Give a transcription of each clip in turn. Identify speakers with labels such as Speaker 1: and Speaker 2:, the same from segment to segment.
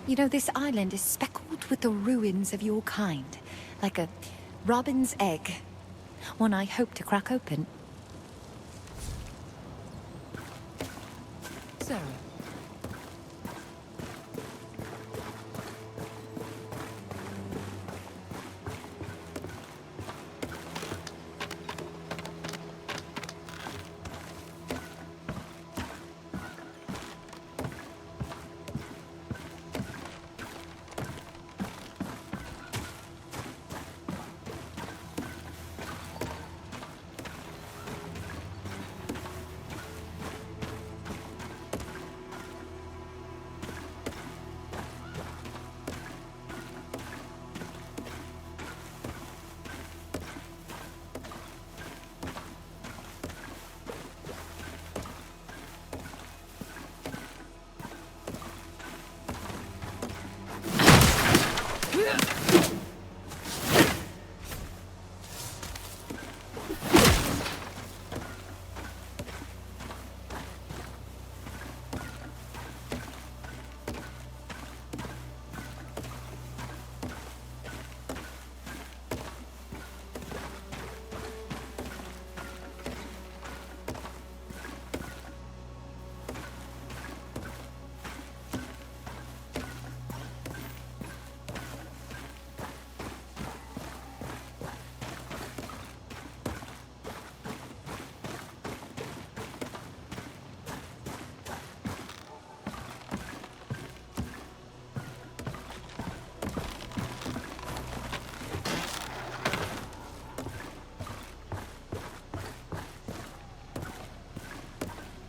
Speaker 1: You know, this island is speckled with the ruins of your kind, like a robin's egg. One I hope to crack open. Sarah.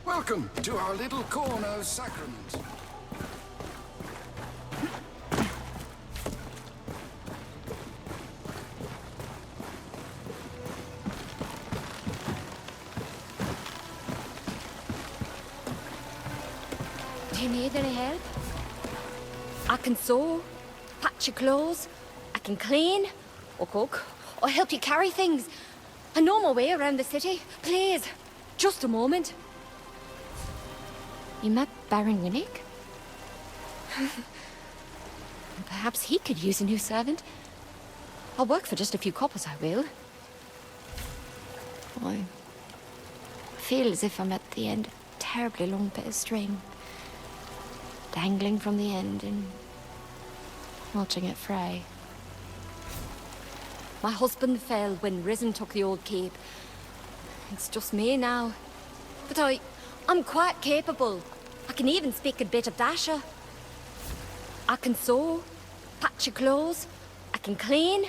Speaker 2: Welcome to our little corner of Sacrament.
Speaker 1: Do you need any help? I can sew, patch your clothes, I can clean, or cook, or help you carry things. I know my way around the city. Please, just a moment. You met Baron Winnick? Perhaps he could use a new servant. I'll work for just a few coppers, I will. I feel as if I'm at the end of a terribly long bit of string. Dangling from the end and watching it fray. My husband fell when Risen took the old keep. It's just me now. But I'm quite capable. I can even speak a bit of Dasha. I can sew, patch your clothes, I can clean.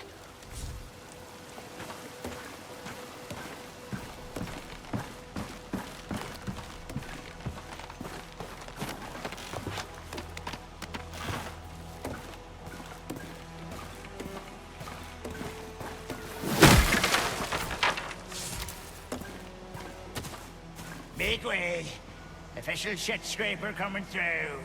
Speaker 3: Make way. Official shit scraper coming through.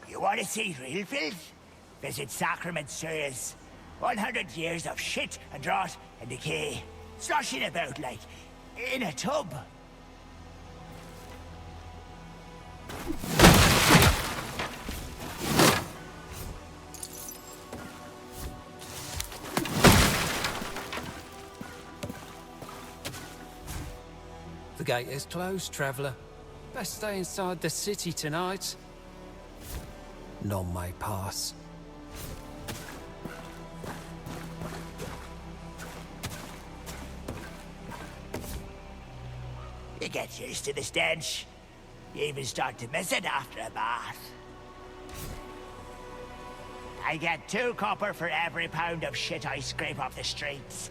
Speaker 3: You want to see real filth? Visit Sacrament, sirs. 100 years of shit and rot and decay. Sloshing about like in a tub.
Speaker 4: The gate is closed, traveller. Best stay inside the city tonight. None may pass.
Speaker 3: You get used to the stench. You even start to miss it after a bath. I get 2 copper for every pound of shit I scrape off the streets.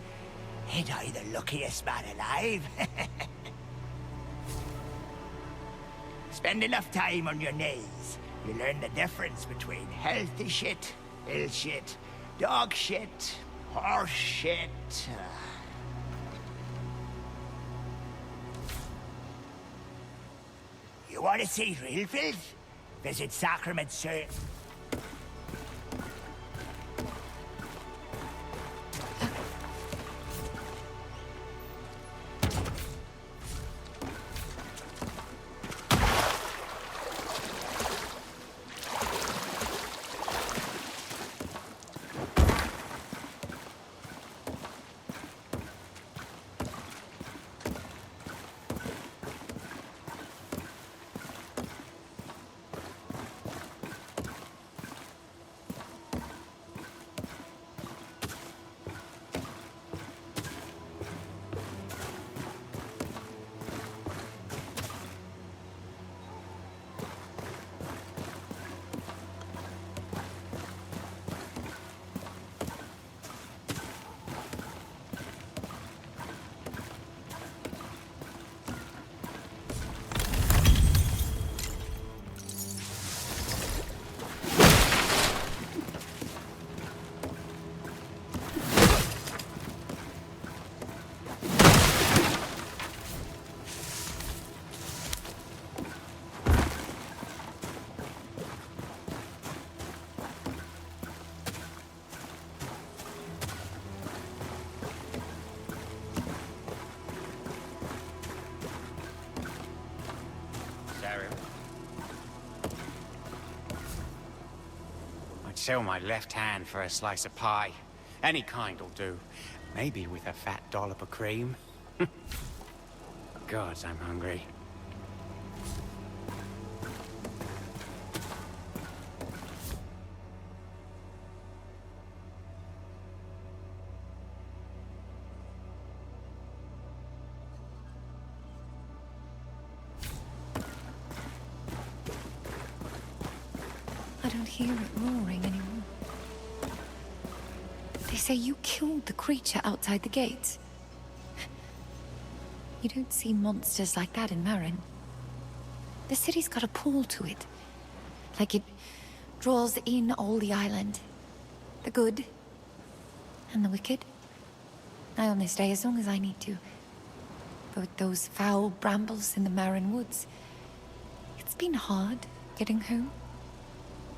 Speaker 3: Ain't I the luckiest man alive? Spend enough time on your knees. You learn the difference between healthy shit, ill shit, dog shit, horse shit. You want to see real filth? Visit Sacrament, sir.
Speaker 5: sell my left hand for a slice of pie. Any kind'll do. Maybe with a fat dollop of cream. Gods, I'm hungry.
Speaker 1: I don't hear it roaring anymore. They say you killed the creature outside the gates. You don't see monsters like that in Marin. The city's got a pull to it. Like it draws in all the island. The good and the wicked. I only stay as long as I need to. But with those foul brambles in the Marin woods, it's been hard getting home.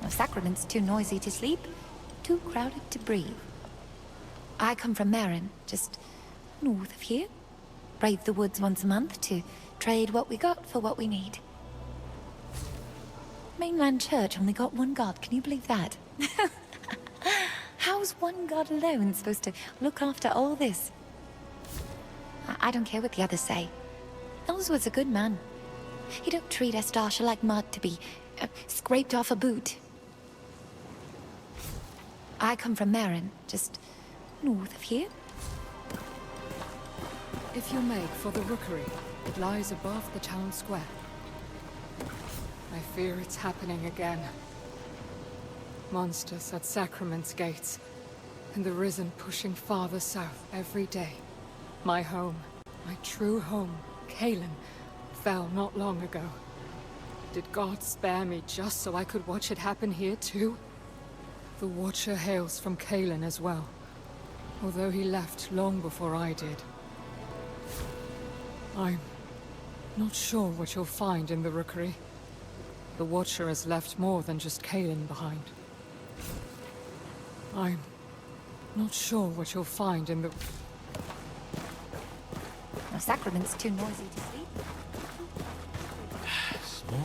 Speaker 1: The Sacrament's too noisy to sleep, too crowded to breathe. I come from Marin, just north of here. Brave the woods once a month to trade what we got for what we need. Mainland Church only got one god, can you believe that? How's one god alone supposed to look after all this? I don't care what the others say. Ellsworth's a good man. He don't treat Estasha like mud to be scraped off a boot. I come from Marin, just north of here.
Speaker 6: If you make for the rookery, it lies above the town square. I fear it's happening again. Monsters at Sacrament's gates, and the Risen pushing farther south every day. My home, my true home, Caelan, fell not long ago. Did God spare me just so I could watch it happen here too? The Watcher hails from Caelan as well, although he left long before I did. I'm not sure what you'll find in the rookery. The Watcher has left more than just Caelan behind. I'm not sure what you'll find in the...
Speaker 1: The Sacrament's too noisy to sleep.
Speaker 4: Small.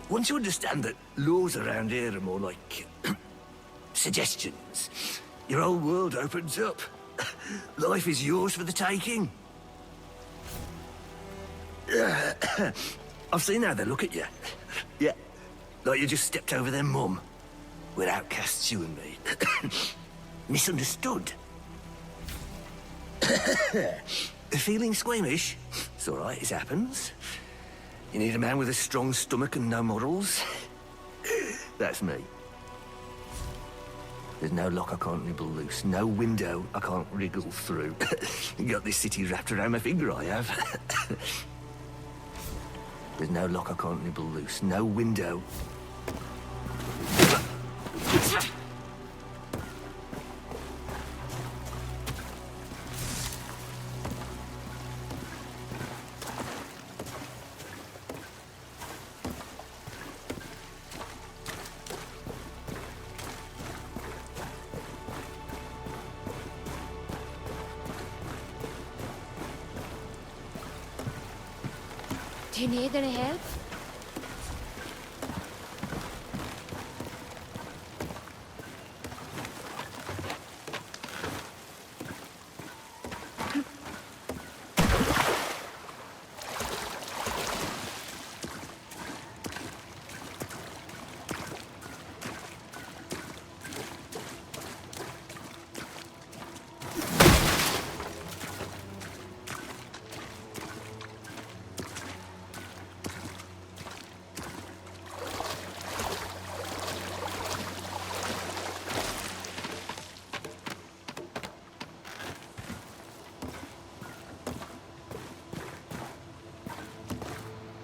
Speaker 7: Once you understand that laws around here are more like suggestions, your whole world opens up. Life is yours for the taking. I've seen how they look at you. Yeah, like you just stepped over their mum. We're outcasts, you and me. Misunderstood. Feeling squeamish? It's all right, it happens. You need a man with a strong stomach and no morals? That's me. There's no lock I can't nibble loose, no window I can't wriggle through. Got this city wrapped around my finger, I have. There's no lock I can't nibble loose, no window.
Speaker 1: Do you need any help?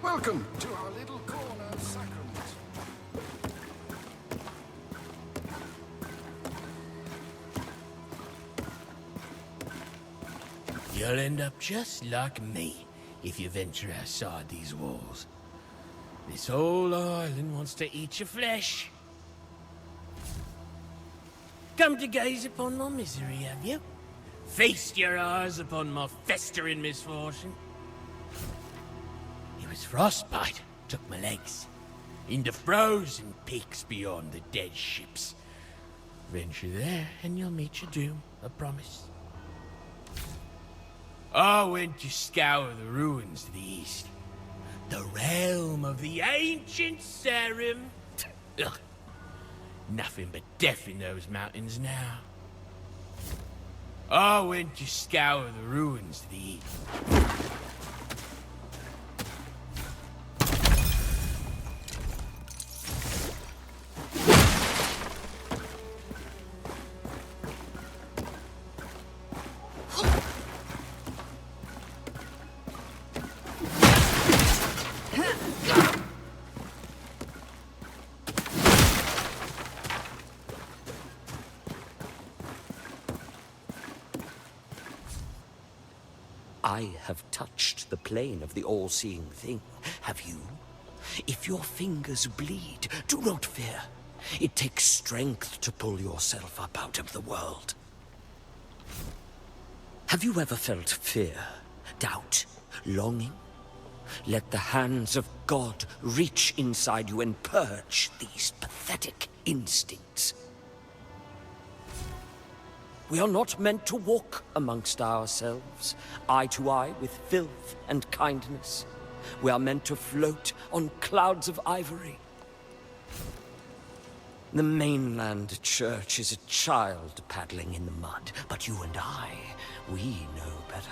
Speaker 2: Welcome to our little corner of Sacrament.
Speaker 8: You'll end up just like me if you venture outside these walls. This whole island wants to eat your flesh. Come to gaze upon my misery, have you? Feast your eyes upon my festering misfortune. It was frostbite took my legs into frozen peaks beyond the dead ships. Venture there and you'll meet your doom, I promise. I went to scour the ruins to the east. The realm of the ancient Sacrament. Ugh. Nothing but death in those mountains now. I went to scour the ruins to the east.
Speaker 7: I have touched the plane of the all-seeing thing, have you? If your fingers bleed, do not fear. It takes strength to pull yourself up out of the world. Have you ever felt fear, doubt, longing? Let the hands of God reach inside you and purge these pathetic instincts. We are not meant to walk amongst ourselves, eye to eye with filth and kindness. We are meant to float on clouds of ivory. The mainland church is a child paddling in the mud, but you and I, we know better.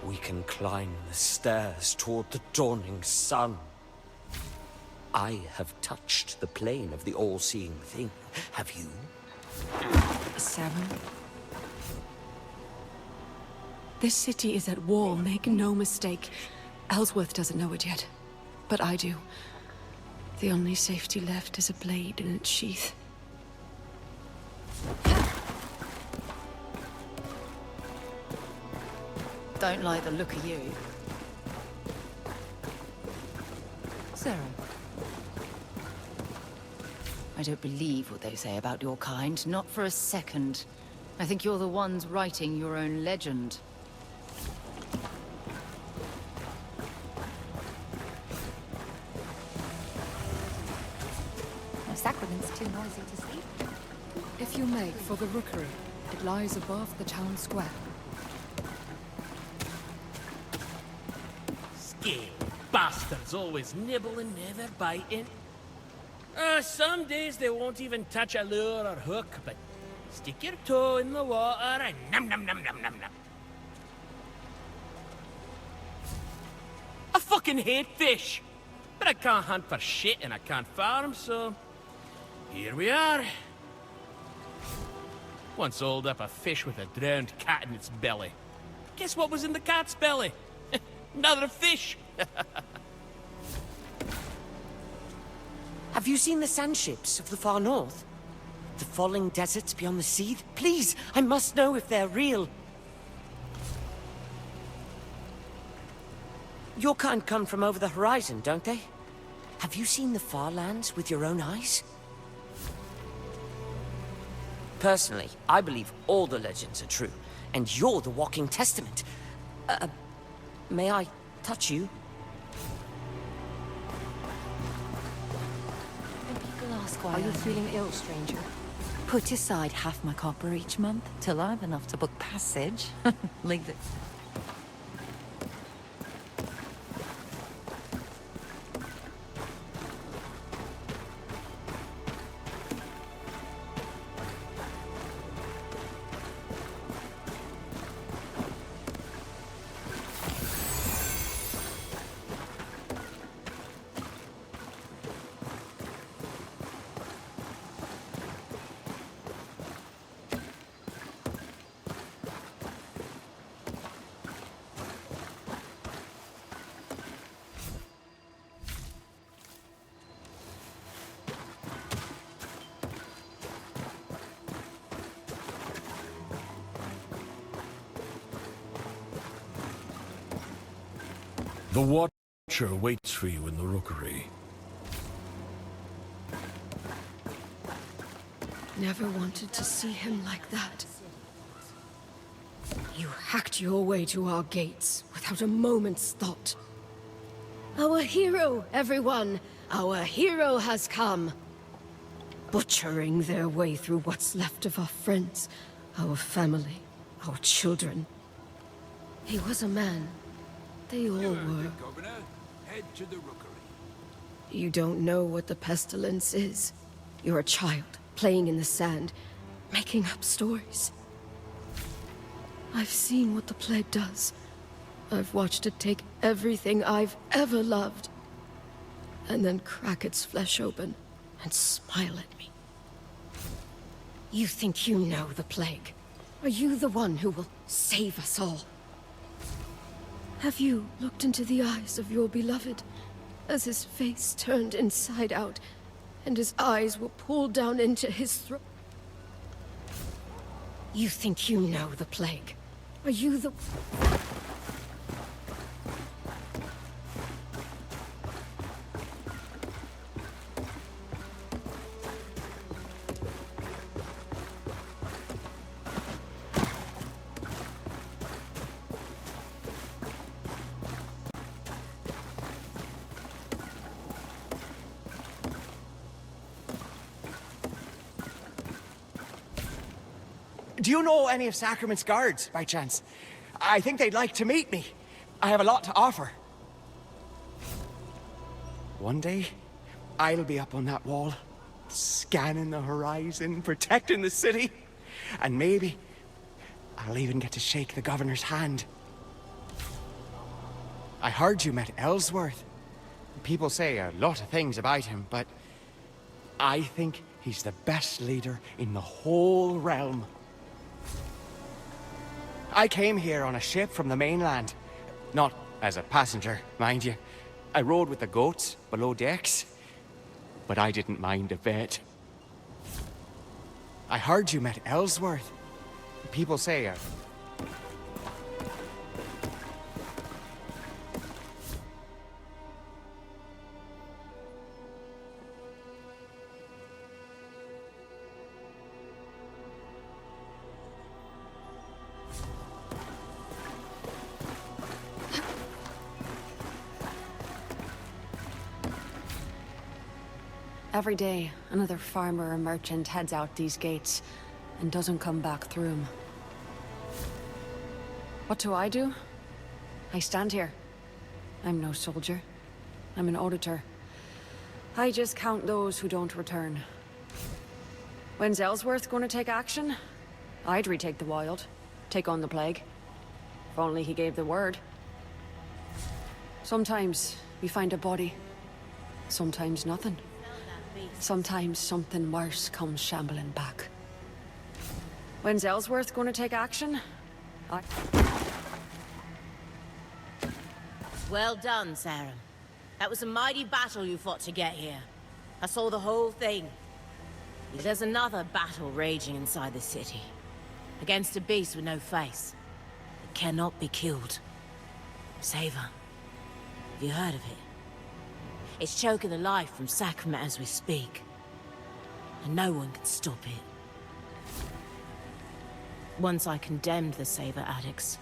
Speaker 7: We can climb the stairs toward the dawning sun. I have touched the plane of the all-seeing thing. Have you?
Speaker 9: Seven. This city is at war, make no mistake. Ellsworth doesn't know it yet, but I do. The only safety left is a blade in its sheath.
Speaker 10: Don't like the look of you. Sarah. I don't believe what they say about your kind, not for a second. I think you're the ones writing your own legend.
Speaker 1: Sacrament's too noisy to sleep.
Speaker 6: If you make for the rookery, it lies above the town square.
Speaker 8: Scaly bastards always nibbling, never biting. Some days they won't even touch a lure or hook, but stick your toe in the water and num num num num num num. I fucking hate fish, but I can't hunt for shit and I can't farm, so here we are. Once hauled up a fish with a drowned cat in its belly. Guess what was in the cat's belly? Another fish.
Speaker 7: Have you seen the sandships of the far north? The falling deserts beyond the sea? Please, I must know if they're real. Your kind come from over the horizon, don't they? Have you seen the far lands with your own eyes? Personally, I believe all the legends are true, and you're the walking testament. May I touch you?
Speaker 1: When people ask why
Speaker 11: Are you feeling ill, stranger? Put aside half my copper each month till I've enough to book passage. Leave it.
Speaker 12: The Watcher waits for you in the rookery.
Speaker 9: Never wanted to see him like that. You hacked your way to our gates without a moment's thought. Our hero, everyone! Our hero has come! Butchering their way through what's left of our friends, our family, our children. He was a man. They all were.
Speaker 2: Governor, head to the rookery.
Speaker 9: You don't know what the pestilence is. You're a child, playing in the sand, making up stories. I've seen what the plague does. I've watched it take everything I've ever loved, and then crack its flesh open and smile at me. You think you know the plague? Are you the one who will save us all? Have you looked into the eyes of your beloved as his face turned inside out and his eyes were pulled down into his throat? You think you know the plague? Are you the...
Speaker 3: Do you know any of Sacrament's guards, by chance? I think they'd like to meet me. I have a lot to offer. One day, I'll be up on that wall, scanning the horizon, protecting the city. And maybe I'll even get to shake the governor's hand. I heard you met Ellsworth. People say a lot of things about him, but I think he's the best leader in the whole realm. I came here on a ship from the mainland. Not as a passenger, mind you. I rode with the goats below decks, but I didn't mind a bit. I heard you met Ellsworth. People say
Speaker 9: Every day, another farmer or merchant heads out these gates and doesn't come back through them. What do? I stand here. I'm no soldier. I'm an auditor. I just count those who don't return. When's Ellsworth going to take action? I'd retake the wild, take on the plague. If only he gave the word. Sometimes we find a body, sometimes nothing. Sometimes something worse comes shambling back. When's Ellsworth going to take action?
Speaker 13: Well done, Sarah. That was a mighty battle you fought to get here. I saw the whole thing. There's another battle raging inside the city. Against a beast with no face. It cannot be killed. Savor. Have you heard of it? It's choking the life from Sacrament as we speak. And no one can stop it. Once I condemned the Savor addicts.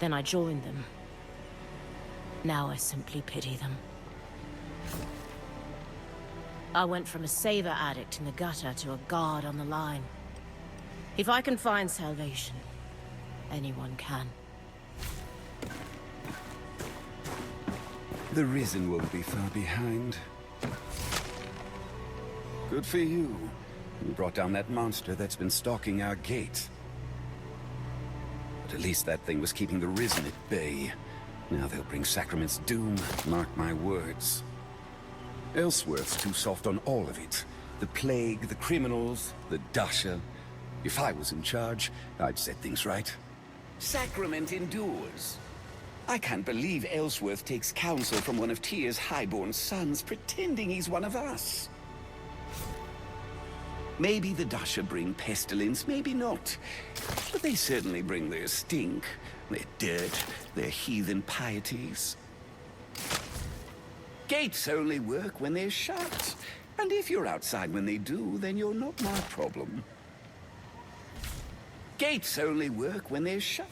Speaker 13: Then I joined them. Now I simply pity them. I went from a Savor addict in the gutter to a guard on the line. If I can find salvation, anyone can.
Speaker 2: The Risen won't be far behind. Good for you. You brought down that monster that's been stalking our gate. But at least that thing was keeping the Risen at bay. Now they'll bring Sacrament's doom, mark my words. Ellsworth's too soft on all of it. The plague, the criminals, the Dasha. If I was in charge, I'd set things right. Sacrament endures. I can't believe Ellsworth takes counsel from one of Tyr's highborn sons, pretending he's one of us. Maybe the Dasha bring pestilence, maybe not. But they certainly bring their stink, their dirt, their heathen pieties. Gates only work when they're shut. And if you're outside when they do, then you're not my problem. Gates only work when they're shut.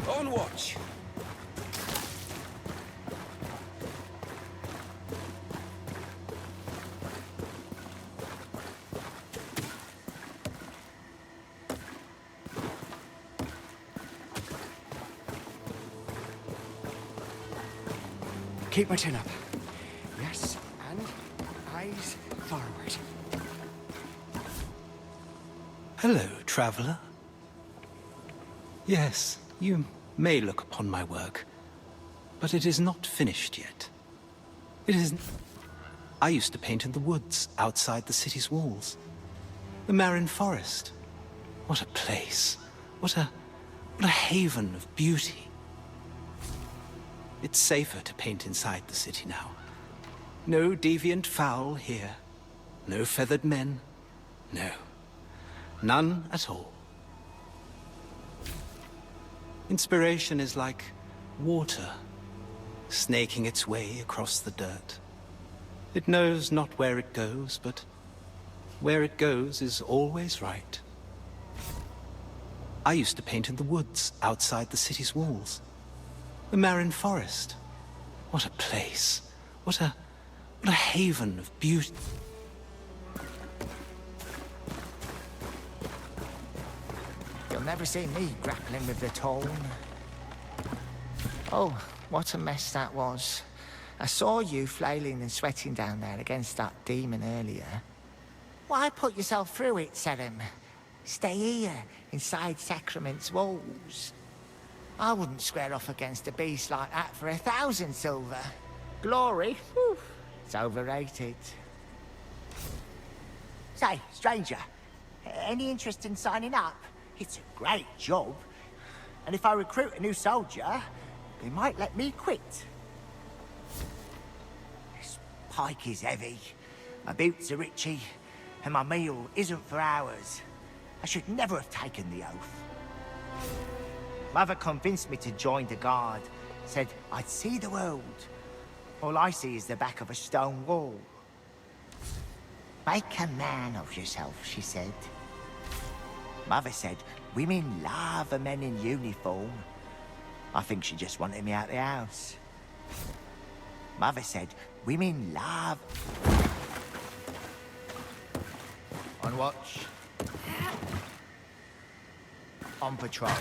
Speaker 2: On watch.
Speaker 3: Keep my chin up. Yes, and eyes forward.
Speaker 4: Hello, traveler. Yes, you may look upon my work, but it is not finished yet. It is... I used to paint in the woods outside the city's walls. The Marin Forest. What a place. What a haven of beauty. It's safer to paint inside the city now. No deviant fowl here. No feathered men. No. None at all. Inspiration is like water, snaking its way across the dirt. It knows not where it goes, but where it goes is always right. I used to paint in the woods outside the city's walls. The Marin Forest. What a place. What a haven of beauty.
Speaker 3: You'll never see me grappling with the tone. Oh, what a mess that was. I saw you flailing and sweating down there against that demon earlier. Why put yourself through it, Sacrament? Stay here, inside Sacrament's walls. I wouldn't square off against a beast like that for 1,000 silver. Glory? Whew, it's overrated. Say, stranger, any interest in signing up? It's a great job. And if I recruit a new soldier, they might let me quit. This pike is heavy, my boots are itchy, and my meal isn't for hours. I should never have taken the oath. Mother convinced me to join the guard. Said I'd see the world. All I see is the back of a stone wall. Make a man of yourself, she said. Mother said women love a men in uniform. I think she just wanted me out the house. Mother said women love... On watch. On patrol.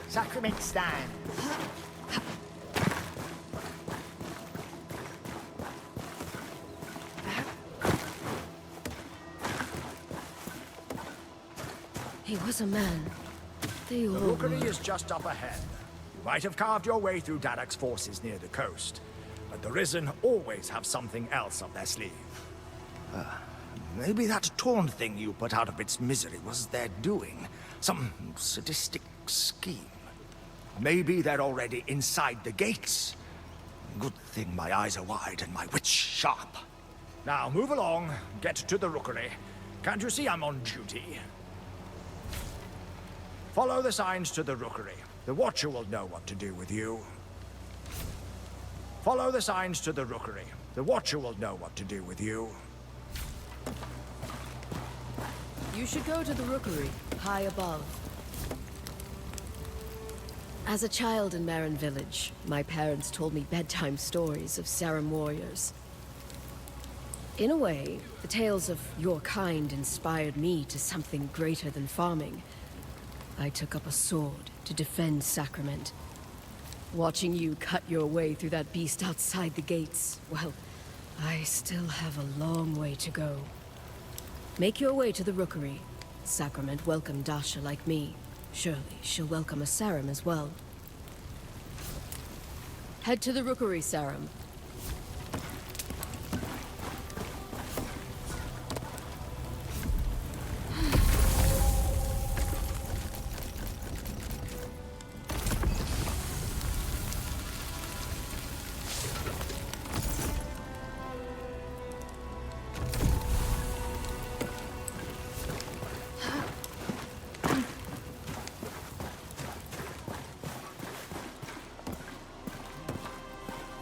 Speaker 3: Sacrament stand.
Speaker 9: He was a man. They all
Speaker 14: The rookery
Speaker 9: were.
Speaker 14: is just up ahead. You might have carved your way through Darak's forces near the coast, but the Risen always have something else up their sleeve. Maybe that torn thing you put out of its misery was their doing. Some sadistic scheme. Maybe they're already inside the gates. Good thing my eyes are wide and my wits sharp. Now move along, get to the rookery. Can't you see I'm on duty? Follow the signs to the rookery. The Watcher will know what to do with you. Follow the signs to the rookery. The Watcher will know what to do with you.
Speaker 9: You should go to the rookery, high above. As a child in Marin Village, my parents told me bedtime stories of Sarum warriors. In a way, the tales of your kind inspired me to something greater than farming. I took up a sword to defend Sacrament. Watching you cut your way through that beast outside the gates, well, I still have a long way to go. Make your way to the Rookery. Sacrament welcomed Dasha like me. Surely she'll welcome a Sarum as well. Head to the Rookery, Sarum.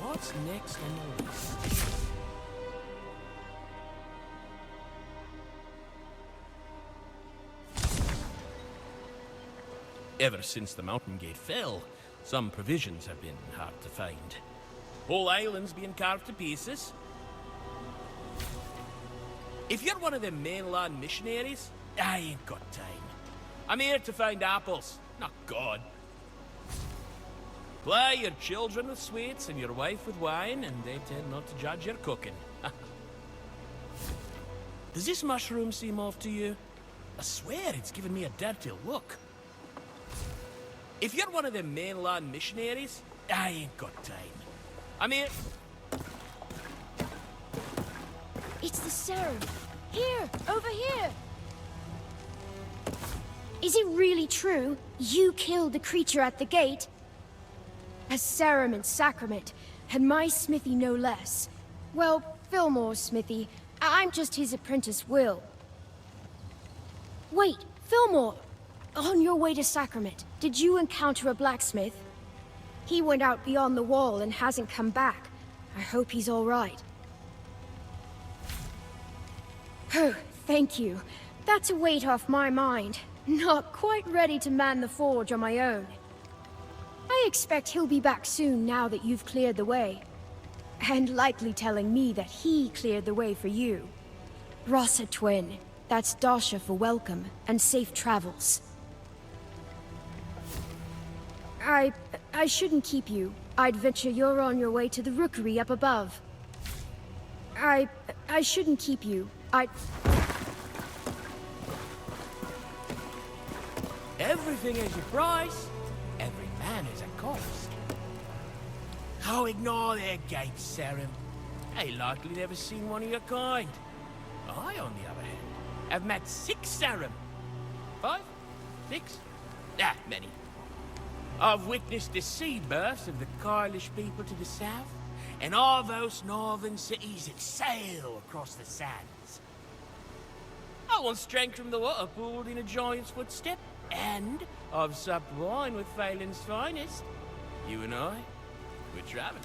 Speaker 8: What's next on the list? Ever since the Mountain Gate fell, some provisions have been hard to find. Whole islands being carved to pieces. If you're one of them mainland missionaries, I ain't got time. I'm here to find apples, not God. Ply your children with sweets and your wife with wine, and they tend not to judge your cooking. Does this mushroom seem off to you? I swear it's giving me a dirty look. If you're one of them mainland missionaries, I ain't got time. I'm here...
Speaker 15: It's the Sarum. Here, over here. Is it really true you killed the creature at the gate? As Sarum and Sacrament, and my smithy no less. Well, Fillmore's smithy. I'm just his apprentice, Will. Wait, Fillmore! On your way to Sacrament, did you encounter a blacksmith? He went out beyond the wall and hasn't come back. I hope he's all right. Oh, thank you. That's a weight off my mind. Not quite ready to man the forge on my own. I expect he'll be back soon now that you've cleared the way. And likely telling me that he cleared the way for you. Rossa Twin, that's Dasha for welcome and safe travels. I shouldn't keep you. I'd venture you're on your way to the Rookery up above. I shouldn't keep you.
Speaker 8: Everything has your price. Every man has a cost. Oh, ignore their gates, Sarum. They likely never seen one of your kind. I, on the other hand, have met 6 Sarum. 5? 6? Ah, many. I've witnessed the sea births of the Carlish people to the south, and all those northern cities that sail across the sands. I once drank from the water pooled in a giant's footstep, and I've supped wine with Phelan's finest. You and I, we're travelers.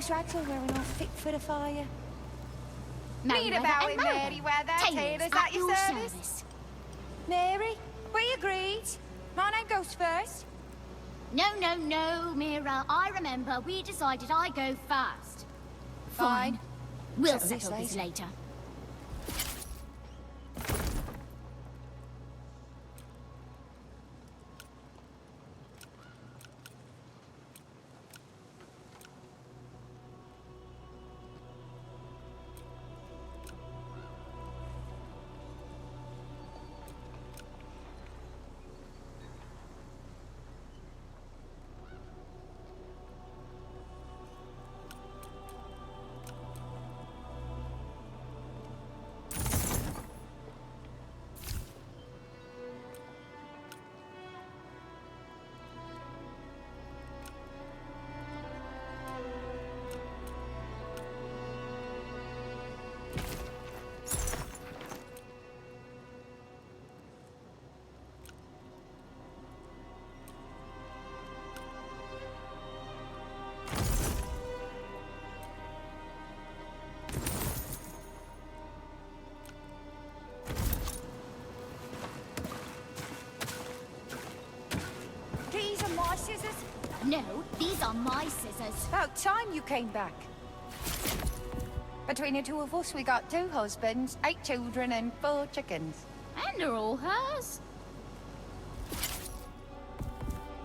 Speaker 16: Those rags all wearing all fit for the fire.
Speaker 17: Read about it, Meriwether. Taylor's at your service.
Speaker 16: Mary, we agreed. My name goes first.
Speaker 17: No, Mira. I remember we decided I go first. Fine. We'll settle this later.
Speaker 16: These are my scissors.
Speaker 17: No, these are my scissors.
Speaker 16: About time you came back. Between the two of us, we got 2 husbands, 8 children, and 4 chickens.
Speaker 17: And they're all hers.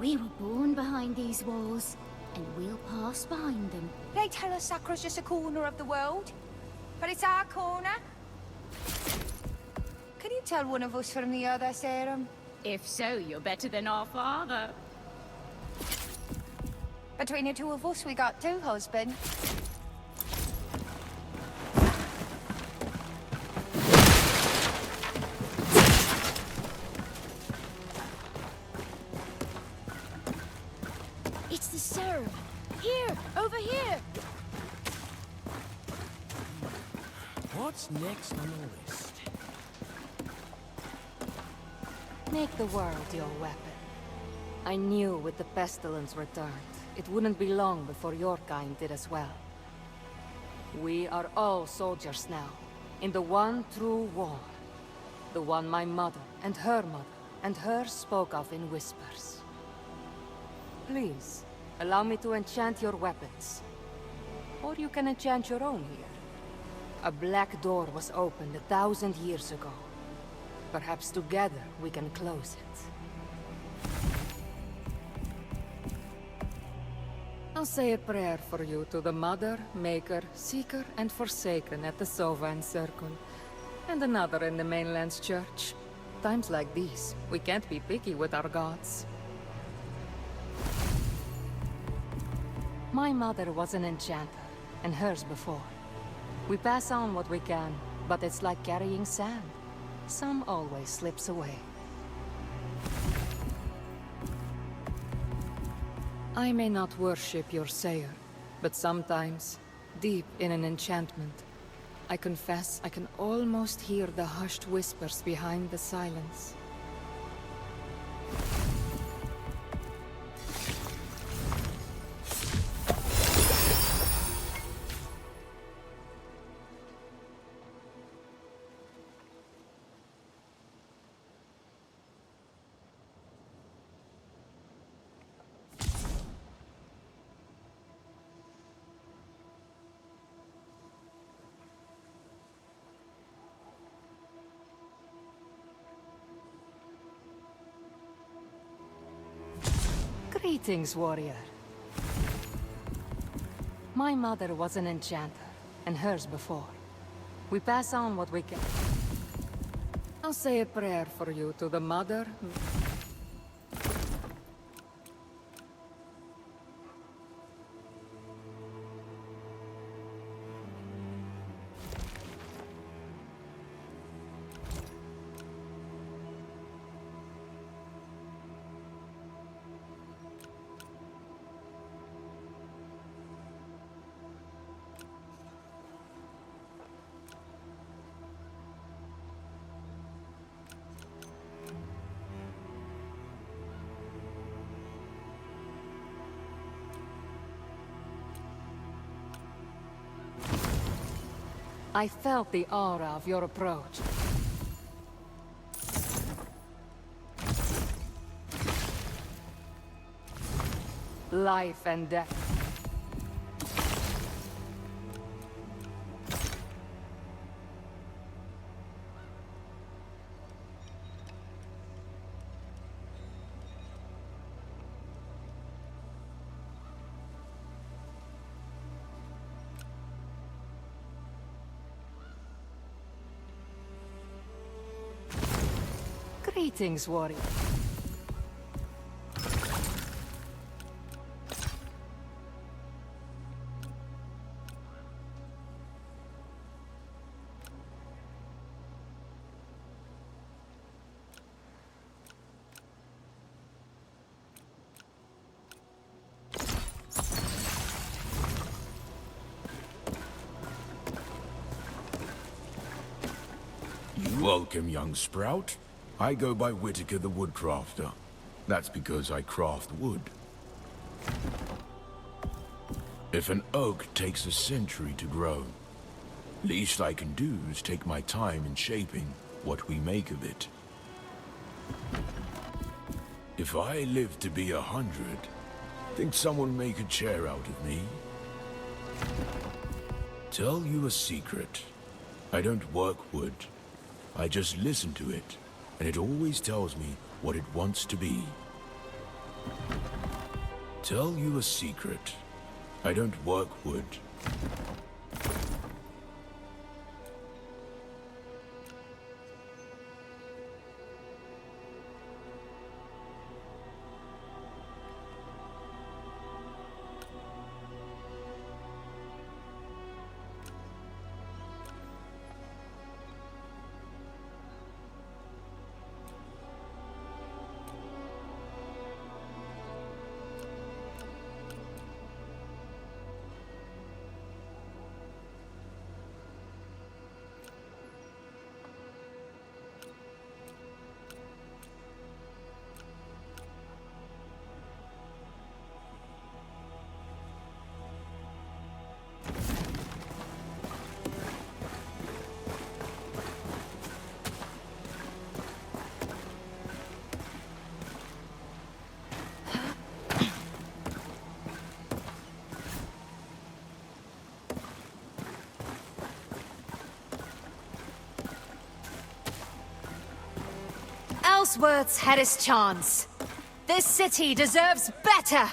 Speaker 17: We were born behind these walls, and we'll pass behind them.
Speaker 16: They tell us Sacra's just a corner of the world, but it's our corner. Can you tell one of us from the other, Sacram?
Speaker 17: If so, you're better than our father.
Speaker 16: Between the two of us, we got 2 husbands.
Speaker 15: It's the serum. Here, over here.
Speaker 8: What's next on the list?
Speaker 1: Make the world your weapon. I knew with the pestilence returned, it wouldn't be long before your kind did as well. We are all soldiers now, in the one true war. The one my mother and her spoke of in whispers. Please, allow me to enchant your weapons. Or you can enchant your own here. A black door was opened 1,000 years ago. Perhaps together we can close it. I'll say a prayer for you to the Mother, Maker, Seeker, and Forsaken at the Sovan Circle, and another in the mainland's church. Times like these, we can't be picky with our gods. My mother was an enchanter, and hers before. We pass on what we can, but it's like carrying sand. Some always slips away. I may not worship your sayer, but sometimes, deep in an enchantment, I confess I can almost hear the hushed whispers behind the silence. Greetings, warrior. My mother was an enchanter, and hers before. We pass on what we can. I'll say a prayer for you to the Mother...
Speaker 6: I felt the aura of your approach. Life and death. Greetings, warrior.
Speaker 12: Welcome, young sprout. I go by Whitaker the Woodcrafter. That's because I craft wood. If an oak takes a century to grow, least I can do is take my time in shaping what we make of it. If I live to be 100, think someone make a chair out of me? Tell you a secret. I don't work wood. I just listen to it, and it always tells me what it wants to be. Tell you a secret. I don't work wood.
Speaker 1: Ellsworth's had his chance. This city deserves better!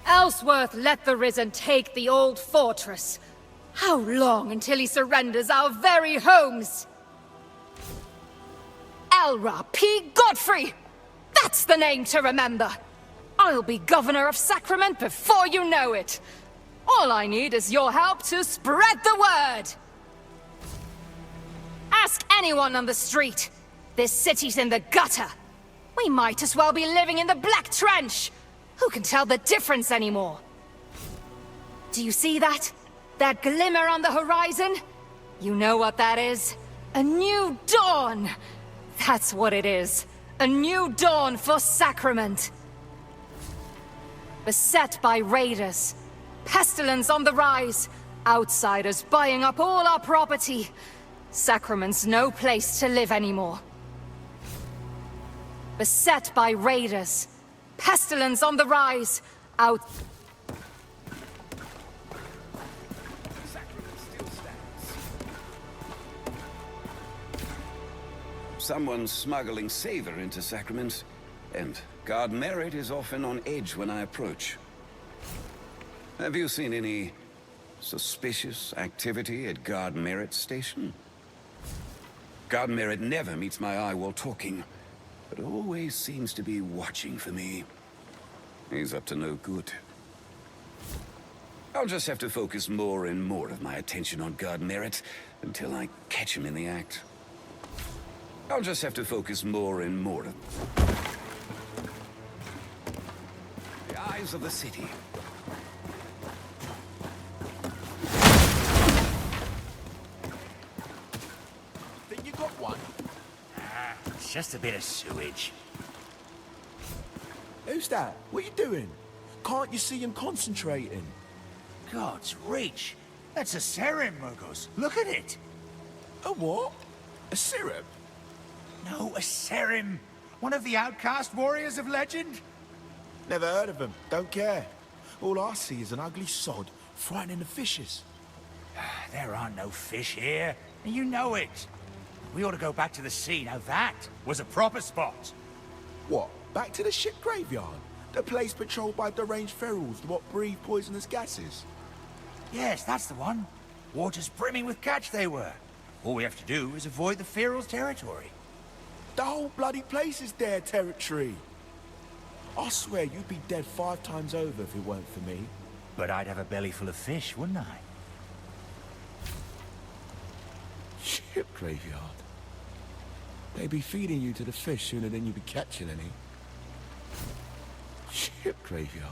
Speaker 6: Ellsworth let the Risen take the old fortress. How long until he surrenders our very homes? Elra P. Godfrey! That's the name to remember! I'll be governor of Sacrament before you know it. All I need is your help to spread the word! Ask anyone on the street. This city's in the gutter. We might as well be living in the Black Trench. Who can tell the difference anymore? Do you see that? That glimmer on the horizon? You know what that is? A new dawn! That's what it is. A new dawn for Sacrament. Beset by raiders. Pestilence on the rise. Outsiders buying up all our property. Sacrament's no place to live anymore. Beset by raiders. Pestilence on the rise.
Speaker 2: Someone's smuggling savor into Sacrament, and Guard Merit is often on edge when I approach. Have you seen any suspicious activity at Guard Merit Station? Guard Merit never meets my eye while talking, but always seems to be watching for me. He's up to no good. I'll just have to focus more and more of my attention on Guard Merit until I catch him in the act. I'll just have to focus more and more of the eyes of the city.
Speaker 3: Think you got one? It's just a bit of sewage.
Speaker 18: Who's that? What are you doing? Can't you see him concentrating?
Speaker 3: God's reach. That's a serum, Murgos. Look at it.
Speaker 12: A what? A syrup?
Speaker 3: No, a serum. One of the outcast warriors of legend.
Speaker 12: Never heard of him. Don't care. All I see is an ugly sod frightening the fishes.
Speaker 3: There aren't no fish here, and you know it. We ought to go back to the sea. Now that was a proper spot.
Speaker 12: What? Back to the ship graveyard? The place patrolled by deranged ferals what breathe poisonous gases?
Speaker 3: Yes, that's the one. Water's brimming with catch they were. All we have to do is avoid the ferals' territory.
Speaker 12: The whole bloody place is their territory. I swear you'd be dead 5 times over if it weren't for me.
Speaker 3: But I'd have a belly full of fish, wouldn't I?
Speaker 12: Ship graveyard. They'd be feeding you to the fish sooner than you'd be catching any. Ship graveyard.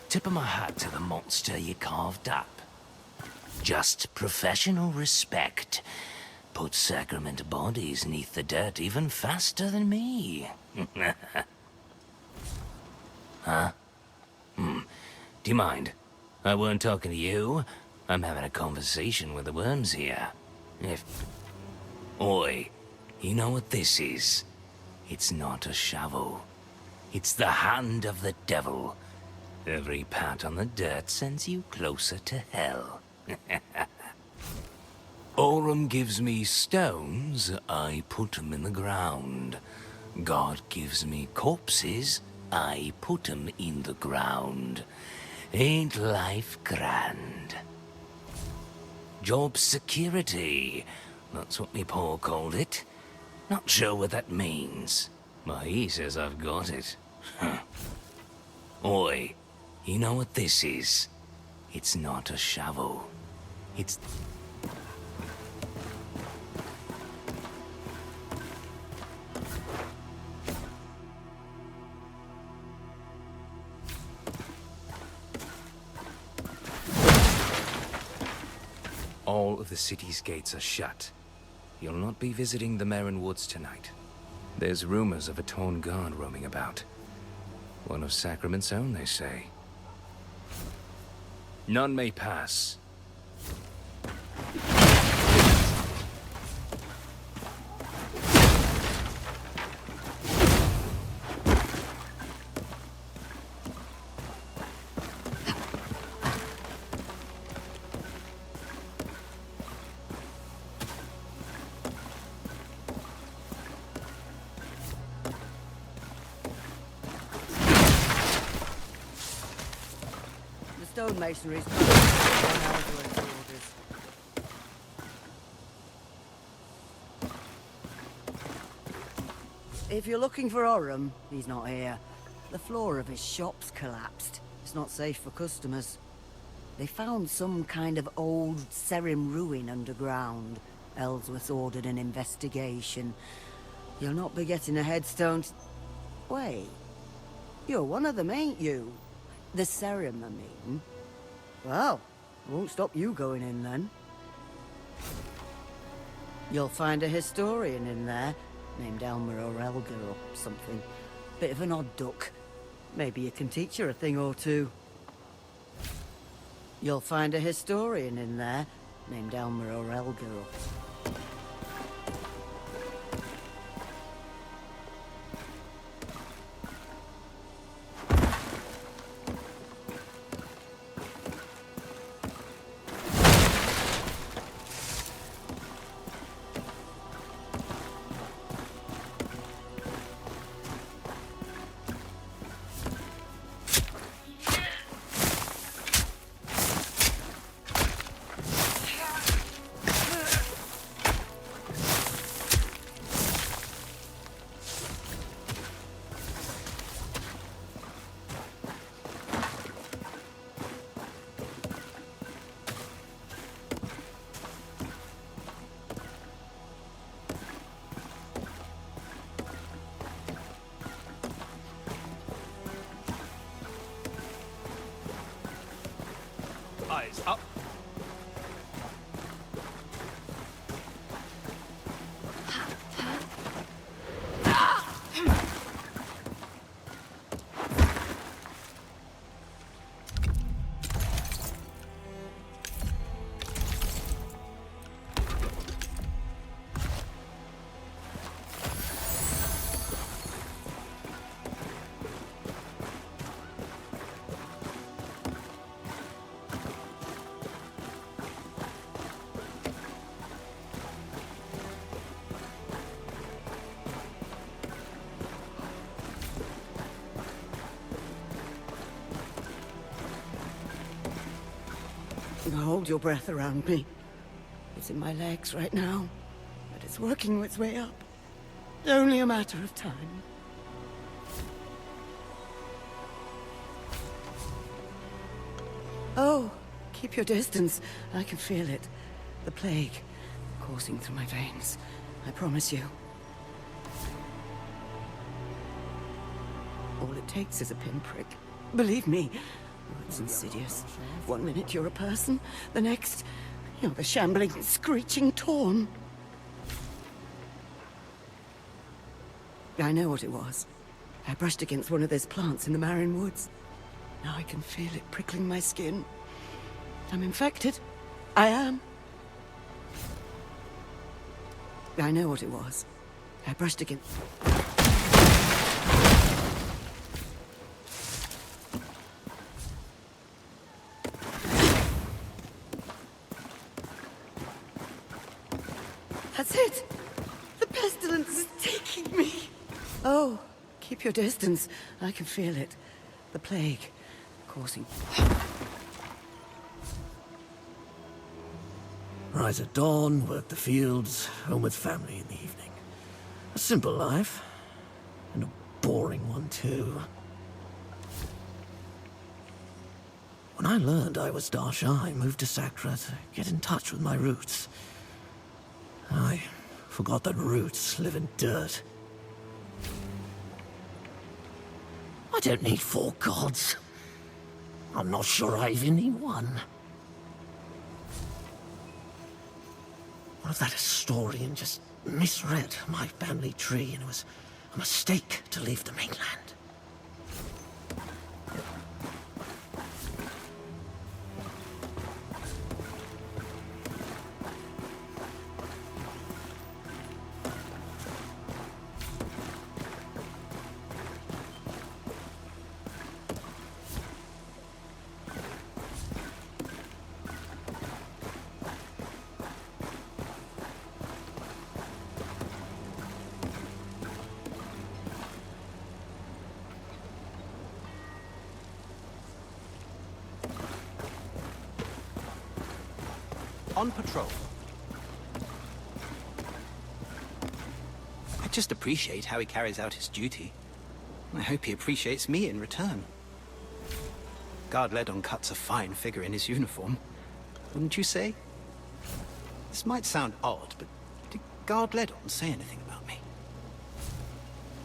Speaker 18: Tip of my hat to the monster you carved up. Just professional respect. Put Sacrament bodies neath the dirt even faster than me. Huh? Do you mind? I weren't talking to you. I'm having a conversation with the worms here. Oi, you know what this is? It's not a shovel. It's the hand of the devil. Every pat on the dirt sends you closer to hell. Aurum gives me stones, I put 'em in the ground. God gives me corpses, I put 'em in the ground. Ain't life grand? Job security, that's what me Paul called it. Not sure what that means, but he says I've got it. Oi, you know what this is? It's not a shovel. It's... All of the city's gates are shut. You'll not be visiting the Merrin Woods tonight. There's rumors of a torn guard roaming about. One of Sacrament's own, they say. None may pass.
Speaker 19: Stonemasonry is on Alduin's orders. If you're looking for Aurum, he's not here. The floor of his shop's collapsed. It's not safe for customers. They found some kind of old Serim ruin underground. Ellsworth ordered an investigation. You'll not be getting a headstone. Wait. You're one of them, ain't you? The Serim, I mean. Well, I won't stop you going in then. You'll find a historian in there, named Elmer or Elgar or something. Bit of an odd duck. Maybe you can teach her a thing or two. You'll find a historian in there, named Elmer or Elgar or...
Speaker 4: Eyes up.
Speaker 19: Hold your breath around me. It's in my legs right now, but it's working its way up. Only a matter of time. Oh, keep your distance. I can feel it. The plague coursing through my veins. I promise you. All it takes is a pinprick. Believe me. It's insidious. One minute you're a person, the next, you're the shambling, screeching Torn. I know what it was. I brushed against one of those plants in the Merrin Woods. Now I can feel it prickling my skin. I'm infected. I am. I know what it was. I brushed against... That's it! The pestilence is taking me! Oh, keep your distance. I can feel it. The plague, causing...
Speaker 18: Rise at dawn, work the fields, home with family in the evening. A simple life. And a boring one, too. When I learned I was Darsha, I moved to Sacra to get in touch with my roots. I forgot that roots live in dirt. I don't need 4 gods. I'm not sure I even need one. What if that historian just misread my family tree and it was a mistake to leave the mainland?
Speaker 4: On patrol. I just appreciate how he carries out his duty. I hope he appreciates me in return. Guard Ledon cuts a fine figure in his uniform, wouldn't you say? This might sound odd, but did Guard Ledon say anything about me?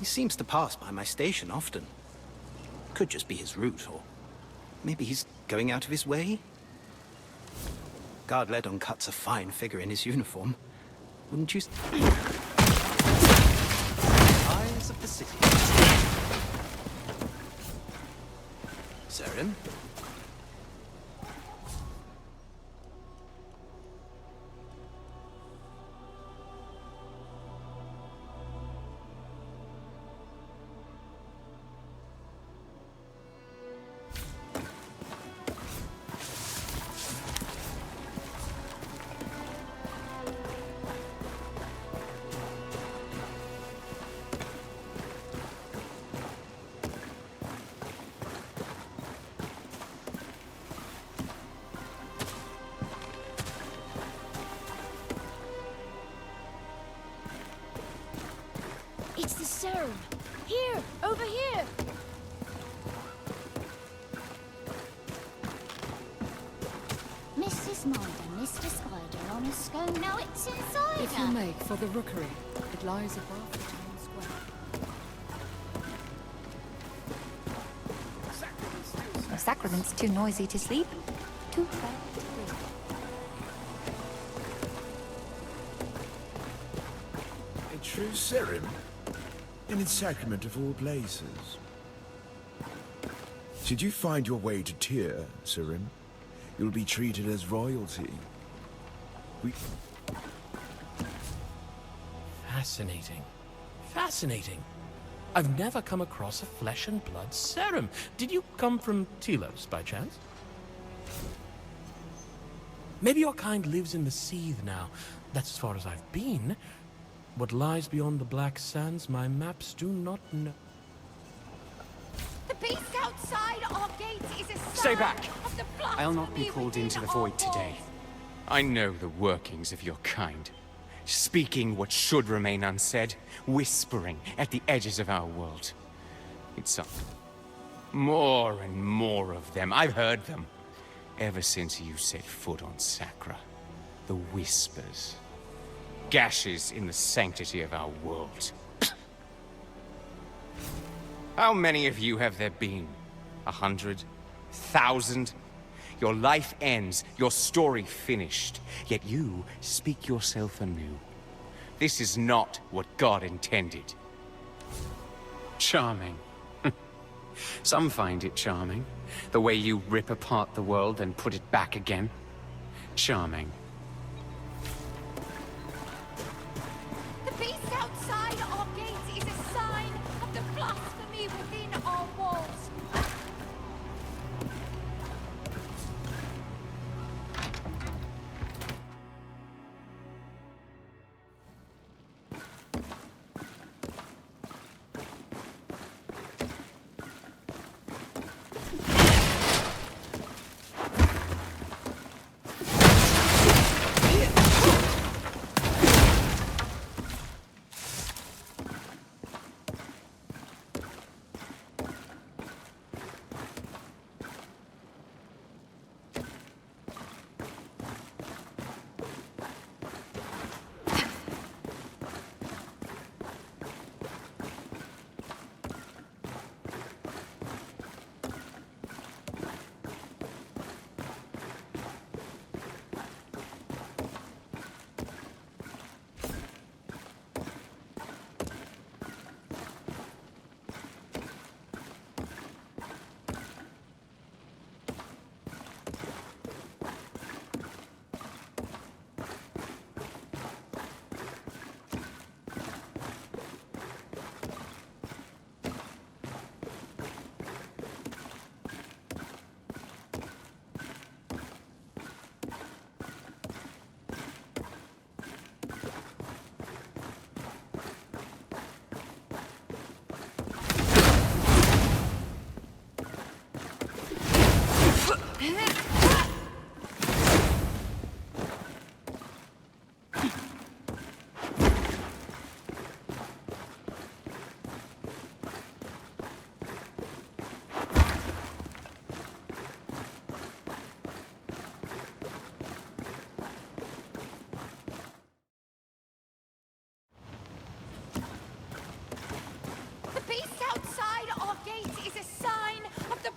Speaker 4: He seems to pass by my station often. Could just be his route, or maybe he's going out of his way? Guard Ledon cuts a fine figure in his uniform, wouldn't you? Eyes of the city. Sacrament?
Speaker 15: It's the serum. Here, over here.
Speaker 17: Mrs. Minder, Mr. Spider on a scone. Now it's inside
Speaker 6: If
Speaker 17: her.
Speaker 6: you make for the rookery, it lies above the town square.
Speaker 11: The Sacrament's too noisy to sleep. Too bad.
Speaker 12: A true serum? In its Sacrament of all places. Should you find your way to Tyr, Serim, you'll be treated as royalty.
Speaker 8: Fascinating. Fascinating. I've never come across a flesh and blood serum. Did you come from Telos, by chance? Maybe your kind lives in the Seethe now. That's as far as I've been. What lies beyond the Black Sands, my maps do not know.
Speaker 16: The beast outside our gates is a
Speaker 5: Stay
Speaker 16: sign
Speaker 5: back!
Speaker 16: of the blasphemy
Speaker 5: I'll not be called into the void
Speaker 16: within our
Speaker 5: today.
Speaker 16: walls.
Speaker 5: I know the workings of your kind. Speaking what should remain unsaid, whispering at the edges of our world. It's something. More and more of them. I've heard them. Ever since you set foot on Sacra. The whispers. Gashes in the sanctity of our world. How many of you have there been? 100? 1,000? Your life ends, your story finished, yet you speak yourself anew. This is not what God intended. Charming. Some find it charming. The way you rip apart the world and put it back again. Charming.
Speaker 16: The beast outside our gates is a sign of the blasphemy within our walls.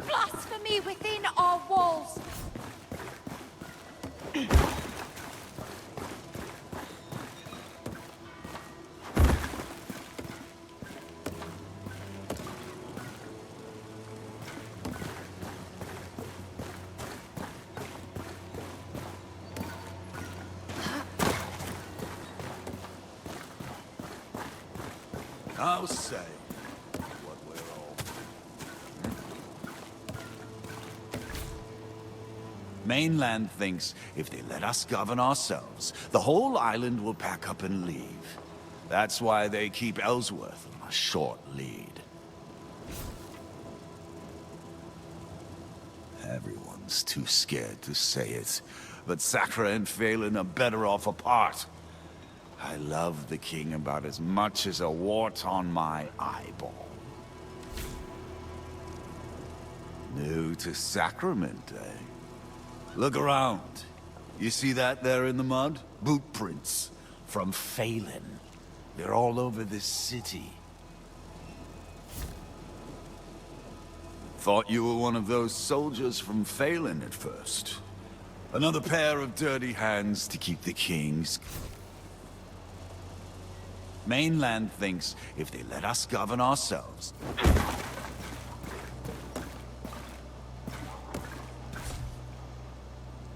Speaker 16: Blasphemy within our walls.
Speaker 12: I'll say what we're all. Mainland thinks if they let us govern ourselves, the whole island will pack up and leave. That's why they keep Ellsworth on a short lead. Everyone's too scared to say it, but Sacra and Phelan are better off apart. I love the king about as much as a wart on my eyeball. New to Sacrament, eh? Look around. You see that there in the mud? Boot prints from Phelan. They're all over this city. Thought you were one of those soldiers from Phelan at first. Another pair of dirty hands to keep the kings. Mainland thinks if they let us govern ourselves.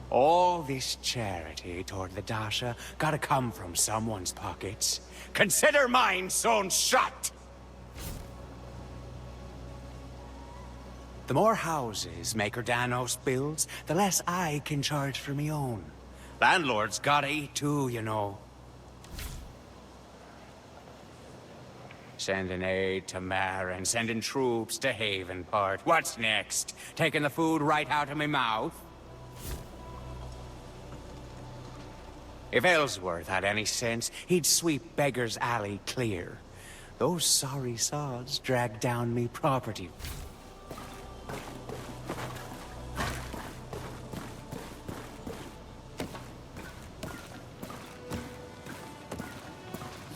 Speaker 5: All this charity toward the Dasha gotta come from someone's pockets. Consider mine sewn shut! The more houses Maker Danos builds, the less I can charge for me own. Landlords gotta eat too, you know. Sending aid to Marin, sending troops to Havenport. What's next? Taking the food right out of my mouth? If Ellsworth had any sense, he'd sweep Beggar's Alley clear. Those sorry sods dragged down me property.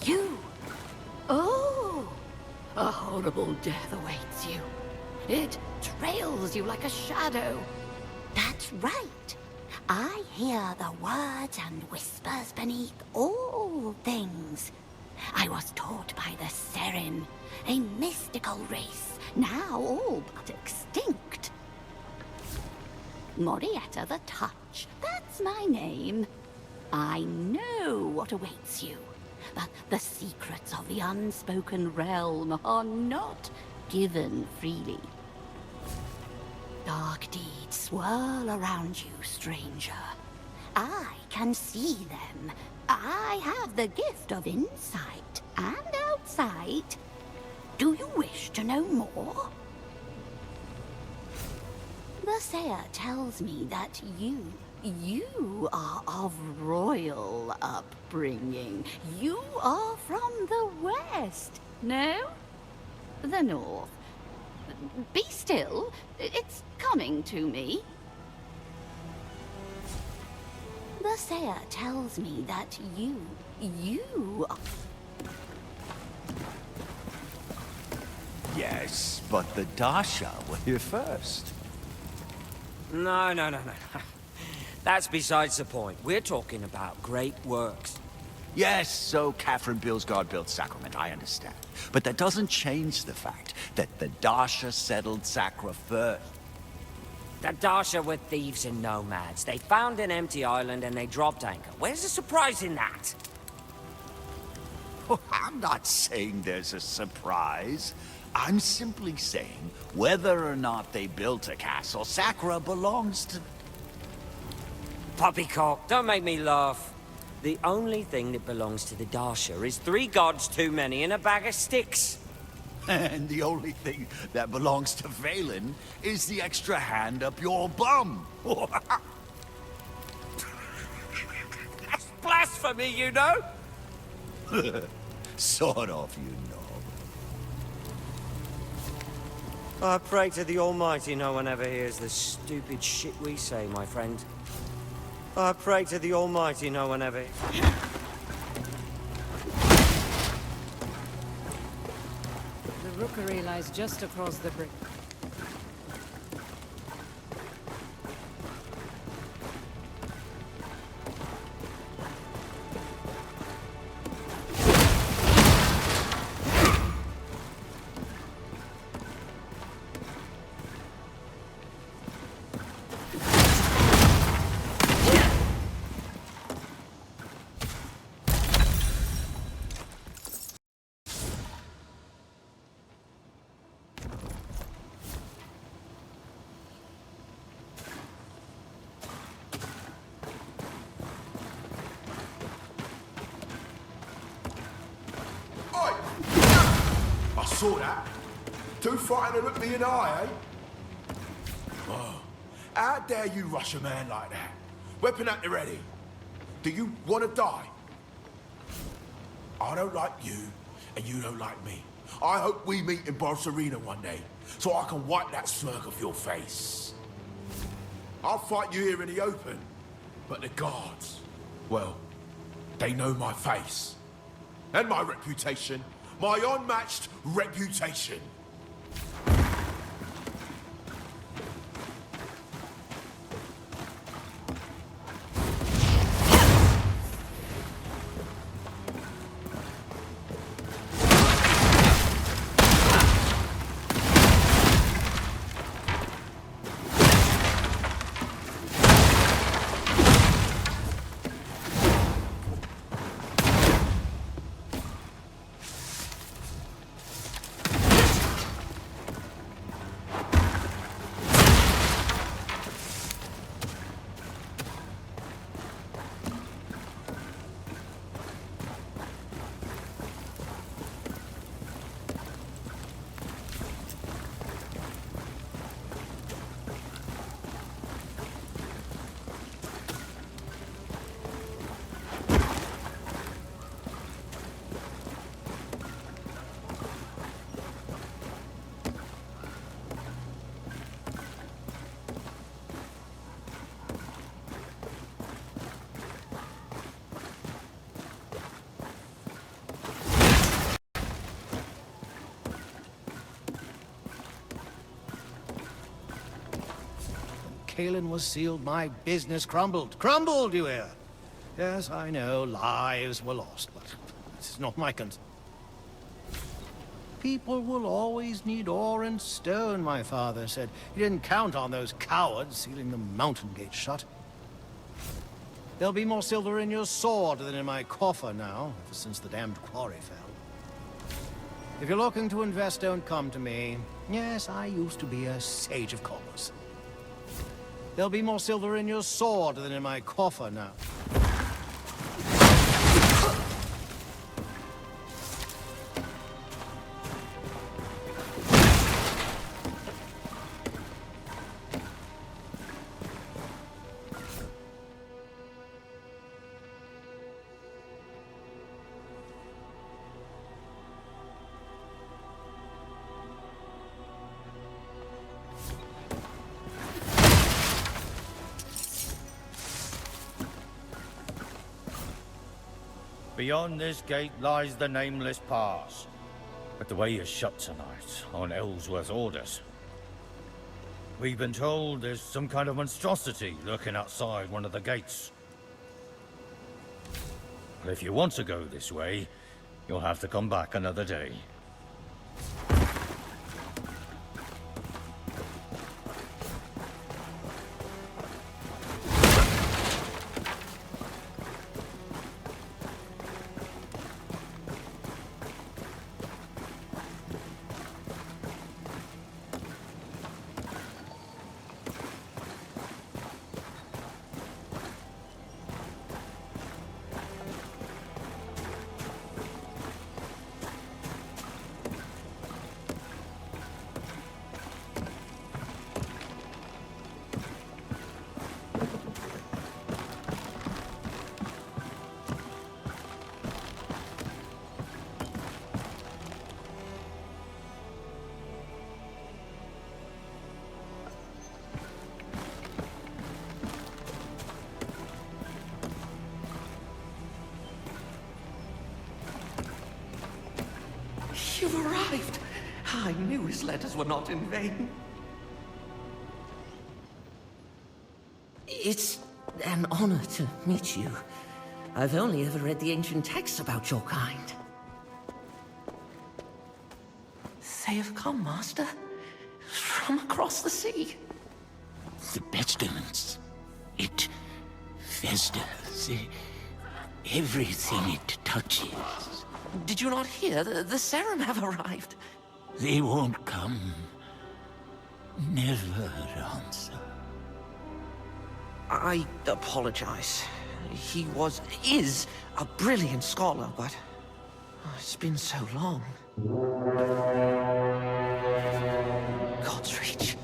Speaker 9: You? Oh! A horrible death awaits you. It trails you like a shadow.
Speaker 17: That's right. I hear the words and whispers beneath all things. I was taught by the Serin, a mystical race now all but extinct. Morietta the Touch, that's my name. I know what awaits you, but the secrets of the unspoken realm are not given freely. Dark deeds swirl around you, stranger. I can see them. I have the gift of insight and outsight. Do you wish to know more? The Seer tells me that you are of royal upbringing. You are from the West, no? The North. Be still. It's coming to me. The Seer tells me that you are...
Speaker 12: Yes, but the Dasha were here first.
Speaker 7: No. That's besides the point. We're talking about great works.
Speaker 12: Yes, so Catherine Bilsgaard built Sacrament, I understand. But that doesn't change the fact that the Dasha settled Sacra first.
Speaker 7: The Dasha were thieves and nomads. They found an empty island and they dropped anchor. Where's the surprise in that?
Speaker 12: Oh, I'm not saying there's a surprise. I'm simply saying whether or not they built a castle, Sacra belongs to...
Speaker 7: Poppycock, don't make me laugh. The only thing that belongs to the Dasha is 3 gods too many and a bag of sticks.
Speaker 12: And the only thing that belongs to Valen is the extra hand up your bum.
Speaker 7: That's blasphemy, you know?
Speaker 12: Sort of, you know.
Speaker 7: I pray to the Almighty no one ever hears the stupid shit we say, my friend. I pray to the Almighty no one ever...
Speaker 6: The rookery lies just across the bridge.
Speaker 20: Saw that. Too frightened to look me in the eye, eh? Oh, how dare you rush a man like that? Weapon at the ready. Do you want to die? I don't like you, and you don't like me. I hope we meet in Barcelona one day, so I can wipe that smirk off your face. I'll fight you here in the open, but the guards, well, they know my face. And my reputation. My unmatched reputation.
Speaker 14: Caelan was sealed, my business crumbled. Crumbled, you hear? Yes, I know, lives were lost, but this is not my concern.
Speaker 21: People will always need ore and stone, my father said. He didn't count on those cowards sealing the mountain gate shut. There'll be more silver in your sword than in my coffer now, ever since the damned quarry fell. If you're looking to invest, don't come to me. Yes, I used to be a sage of commerce. There'll be more silver in your sword than in my coffer now.
Speaker 22: Beyond this gate lies the Nameless Pass. But the way is shut tonight, on Ellsworth's orders. We've been told there's some kind of monstrosity lurking outside one of the gates. But if you want to go this way, you'll have to come back another day.
Speaker 23: You've arrived! I knew his letters were not in vain. It's an honor to meet you. I've only ever read the ancient texts about your kind. They have come, Master. From across the sea.
Speaker 18: The pestilence. It festers. Everything it touches.
Speaker 23: Did you not hear? The Sacrament have arrived.
Speaker 18: They won't come. Never answer.
Speaker 23: I apologize. He is a brilliant scholar, but it's been so long. God's reach.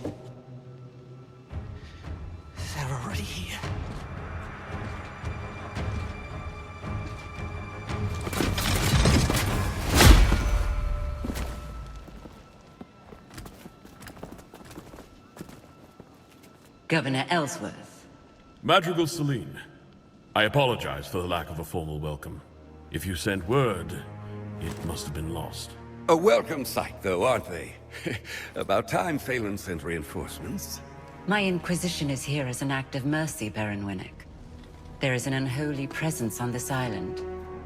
Speaker 23: They're already here.
Speaker 24: Governor Ellsworth.
Speaker 25: Madrigal Celine, I apologize for the lack of a formal welcome. If you sent word, it must have been lost.
Speaker 2: A welcome sight, though, aren't they? About time Phelan sent reinforcements.
Speaker 24: My Inquisition is here as an act of mercy, Baron Winnick. There is an unholy presence on this island.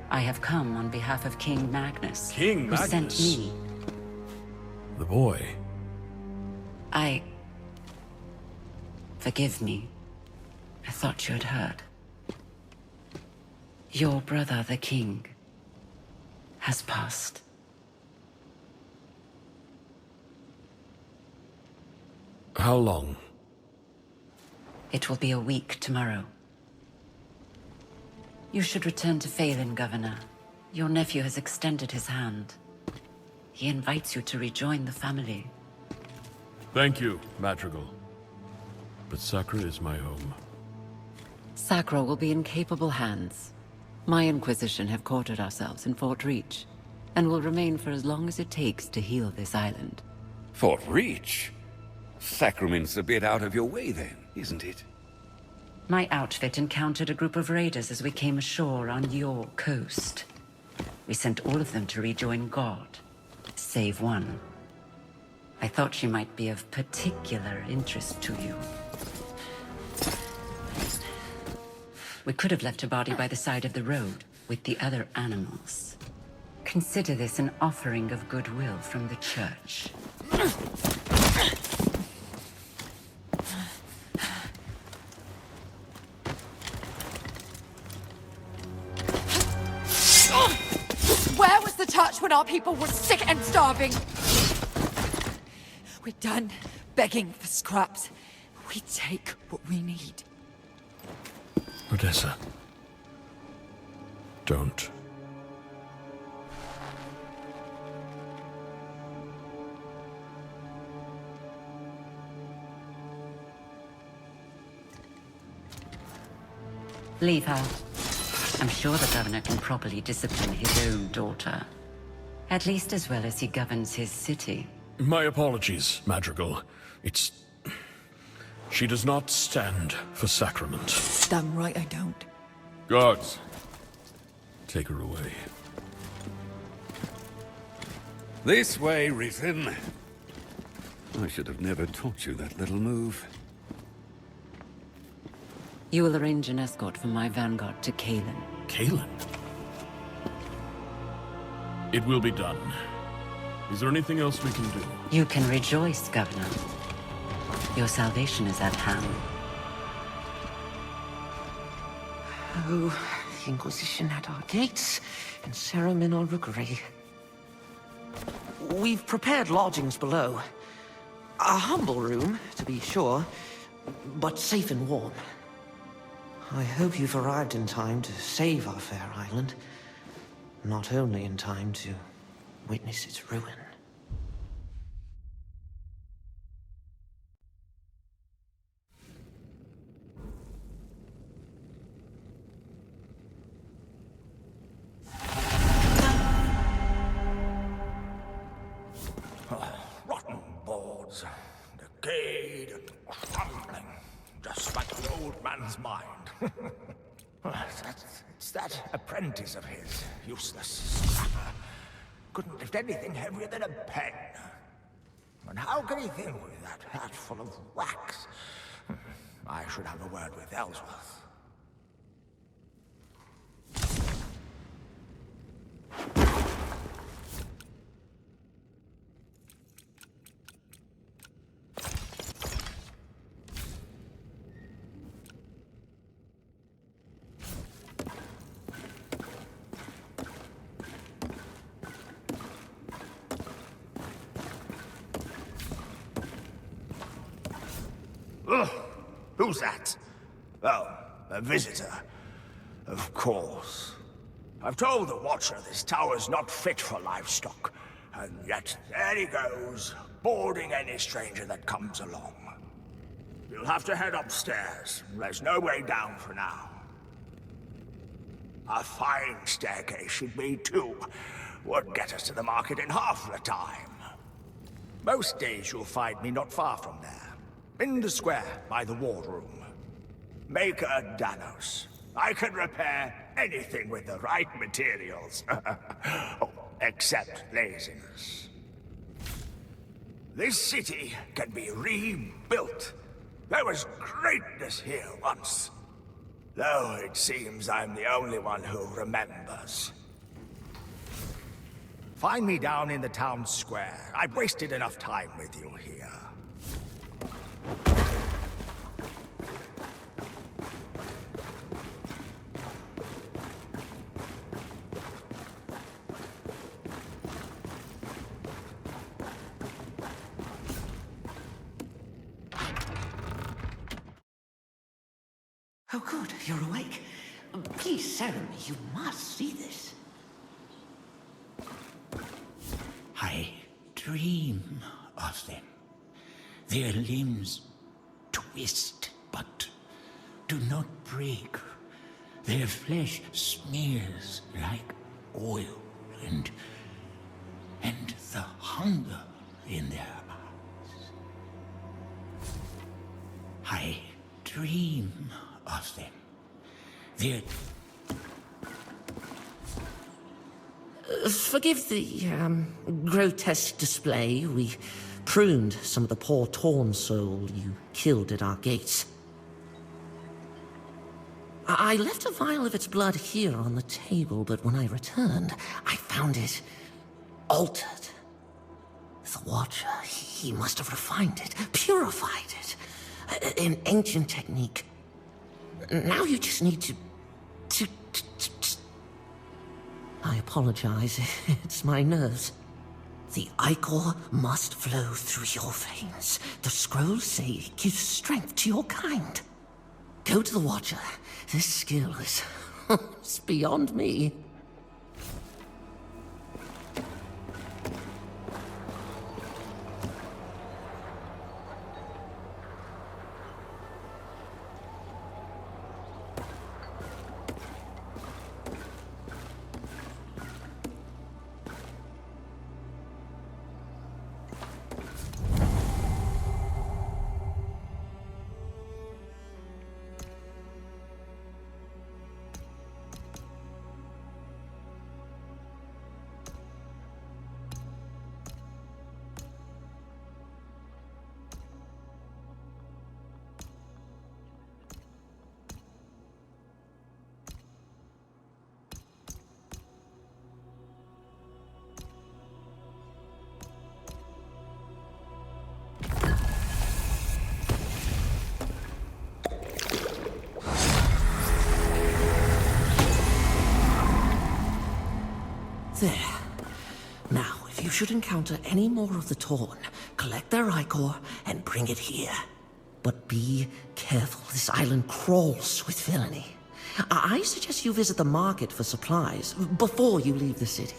Speaker 24: I have come on behalf of King Magnus.
Speaker 25: King Magnus?
Speaker 24: Who sent me.
Speaker 25: The boy.
Speaker 24: Forgive me. I thought you had heard. Your brother, the king, has passed.
Speaker 25: How long?
Speaker 24: It will be a week tomorrow. You should return to Phelan, Governor. Your nephew has extended his hand. He invites you to rejoin the family.
Speaker 25: Thank you, Madrigal. But Sacra is my home.
Speaker 24: Sacra will be in capable hands. My Inquisition have quartered ourselves in Fort Reach, and will remain for as long as it takes to heal this island.
Speaker 2: Fort Reach? Sacrament's a bit out of your way then, isn't it?
Speaker 24: My outfit encountered a group of raiders as we came ashore on your coast. We sent all of them to rejoin God, save one. I thought she might be of particular interest to you. We could have left her body by the side of the road with the other animals. Consider this an offering of goodwill from the Church.
Speaker 1: Where was the Church when our people were sick and starving? We're done begging for scraps. We take what we need.
Speaker 25: Odessa. Don't.
Speaker 24: Leave her. I'm sure the governor can properly discipline his own daughter. At least as well as he governs his city.
Speaker 25: My apologies, Madrigal. It's... She does not stand for Sacrament.
Speaker 1: Damn right I don't.
Speaker 25: Guards, take her away.
Speaker 2: This way, Risen. I should have never taught you that little move.
Speaker 24: You will arrange an escort for my vanguard to Kalen.
Speaker 25: Kalen? It will be done. Is there anything else we can do?
Speaker 24: You can rejoice, Governor. Your salvation is at hand.
Speaker 23: Oh, the Inquisition at our gates, and ceremonial rookery. We've prepared lodgings below. A humble room, to be sure, but safe and warm. I hope you've arrived in time to save our fair island. Not only in time to witness its ruin.
Speaker 14: Rotten boards, decayed and crumbling, just like the old man's mind. It's that apprentice of his, useless scrapper. Couldn't lift anything heavier than a pen. And how can he think with that hat full of wax? I should have a word with Ellsworth. Who's that? Oh, a visitor. Of course. I've told the Watcher this tower's not fit for livestock. And yet, there he goes, boarding any stranger that comes along. You'll have to head upstairs. There's no way down for now. A fine staircase should be, too. Would get us to the market in half the time. Most days you'll find me not far from there. In the square, by the wardroom. Maker Danos. I can repair anything with the right materials. Oh, except laziness. This city can be rebuilt. There was greatness here once. Though it seems I'm the only one who remembers. Find me down in the town square. I've wasted enough time with you here.
Speaker 23: Oh, good, you're awake. Please, Sarah, you must see this.
Speaker 3: I dream of them. Their limbs twist, but do not break. Their flesh smears like oil, and the hunger in their eyes. I dream of them. Their...
Speaker 23: Forgive the, grotesque display. We pruned some of the poor torn soul you killed at our gates. I left a vial of its blood here on the table, but when I returned, I found it altered. The Watcher, he must have refined it, purified it. An ancient technique. Now you just need to... I apologize, it's my nerves. The ichor must flow through your veins. The scrolls say it gives strength to your kind. Go to the Watcher. This skill is... it's beyond me. There. Now, if you should encounter any more of the Torn, collect their ichor and bring it here. But be careful, this island crawls with villainy. I suggest you visit the market for supplies before you leave the city.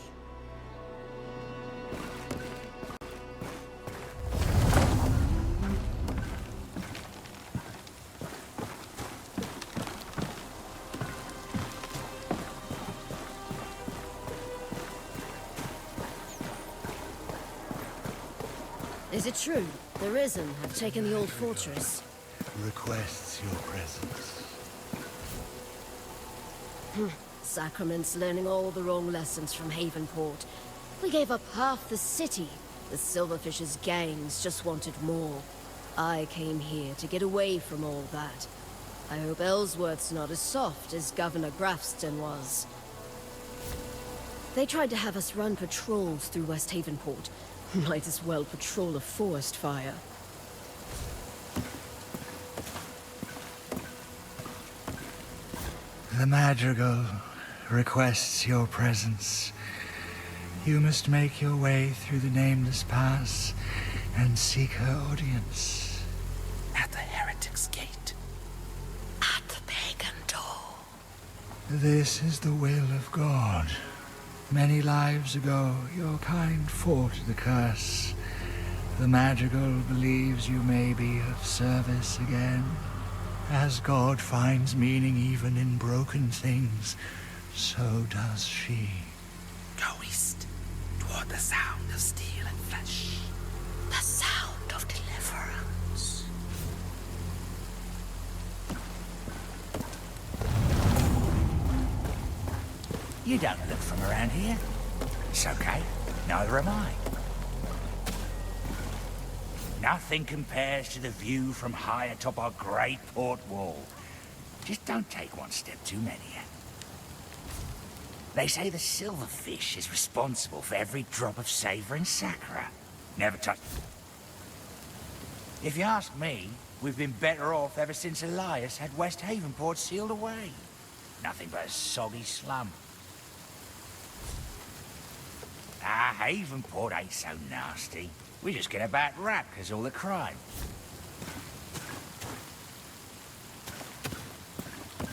Speaker 9: Is it true? The Risen have taken the old fortress.
Speaker 4: Requests your presence.
Speaker 9: Sacrament's learning all the wrong lessons from Havenport. We gave up half the city. The Silverfish's gangs just wanted more. I came here to get away from all that. I hope Ellsworth's not as soft as Governor Grafston was. They tried to have us run patrols through West Havenport. Might as well patrol a forest fire.
Speaker 4: The Madrigal requests your presence. You must make your way through the Nameless Pass and seek her audience.
Speaker 3: At the Heretic's Gate.
Speaker 23: At the pagan door.
Speaker 4: This is the will of God. Many lives ago, your kind fought the curse. The Madrigal believes you may be of service again. As God finds meaning even in broken things, so does she.
Speaker 3: Go east, toward the sound of steel and flesh.
Speaker 23: The sound of deliverance.
Speaker 3: You don't look from around here. It's okay. Neither am I. Nothing compares to the view from high atop our great port wall. Just don't take one step too many. They say the silverfish is responsible for every drop of savor in Sacra. Never touch. If you ask me, we've been better off ever since Elias had West Havenport sealed away. Nothing but a soggy slum. Havenport ain't so nasty. We just get a bad rap because all the crime.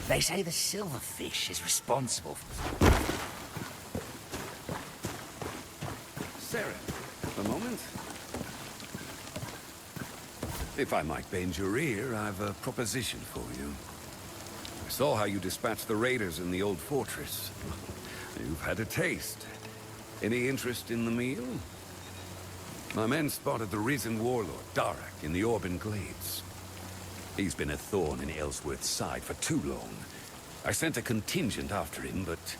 Speaker 3: They say the silverfish is responsible for...
Speaker 2: Sarah, a moment. If I might bend your ear, I've a proposition for you. I saw how you dispatched the raiders in the old fortress. You've had a taste. Any interest in the meal? My men spotted the risen warlord, Darak, in the Orban Glades. He's been a thorn in Ellsworth's side for too long. I sent a contingent after him, but...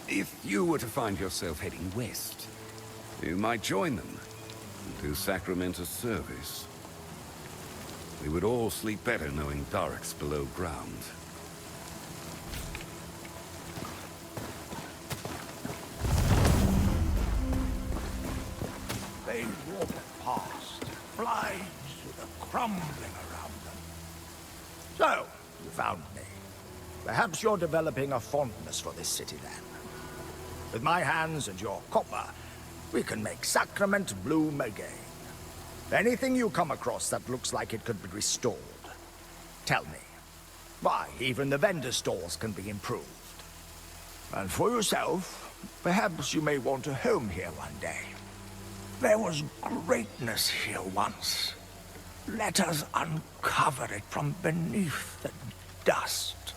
Speaker 2: if you were to find yourself heading west, you might join them and do Sacrament a service. We would all sleep better knowing Darak's below ground.
Speaker 14: past, blind to the crumbling around them. So, you found me. Perhaps you're developing a fondness for this city then. With my hands and your copper, we can make Sacrament bloom again. Anything you come across that looks like it could be restored, tell me. Why, even the vendor stalls can be improved. And for yourself, perhaps you may want a home here one day. There was greatness here once. Let us uncover it from beneath the dust.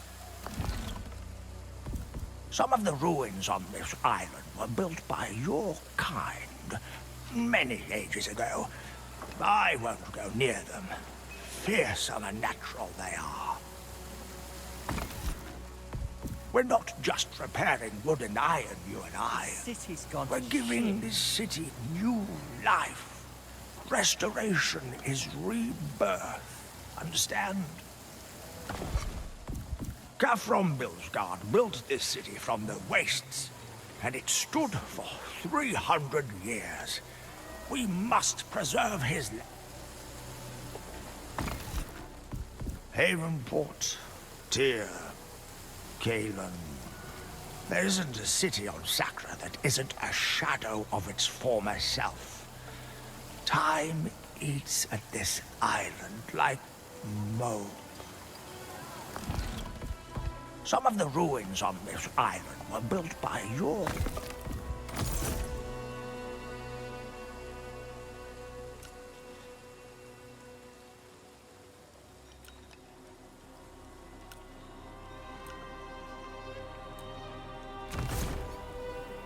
Speaker 14: Some of the ruins on this island were built by your kind many ages ago. I won't go near them. Fierce and unnatural they are. We're not just repairing wood and iron, you and I.
Speaker 3: City's gone
Speaker 14: We're
Speaker 3: to
Speaker 14: giving
Speaker 3: shit.
Speaker 14: this city new life. Restoration is rebirth. Understand? Kafrom Bilsgard built this city from the wastes, and it stood for 300 years. We must preserve his Havenport, Tyr, Kalen. There isn't a city on Sacra that isn't a shadow of its former self. Time eats at this island like mold. Some of the ruins on this island were built by your...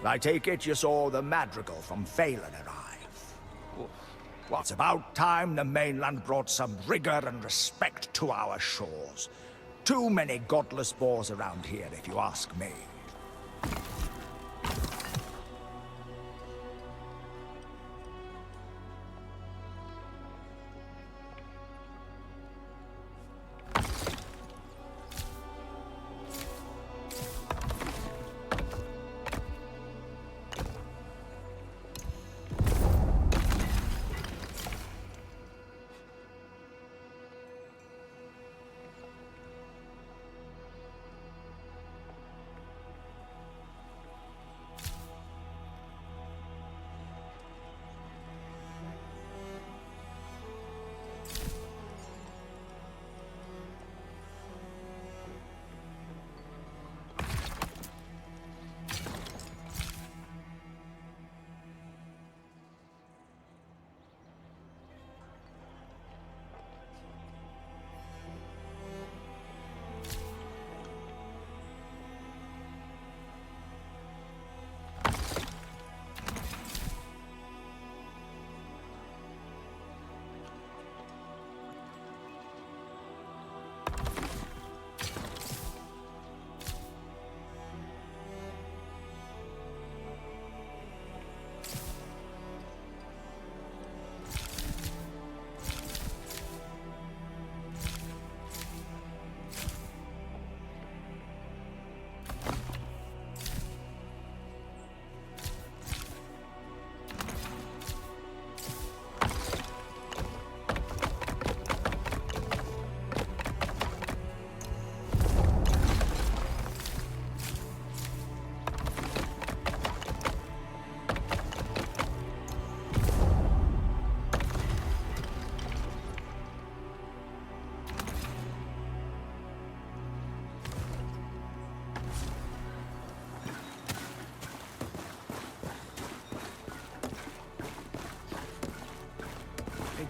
Speaker 14: I take it you saw the madrigal from Phelan arrive. Well, it's about time the mainland brought some rigor and respect to our shores. Too many godless boars around here, if you ask me.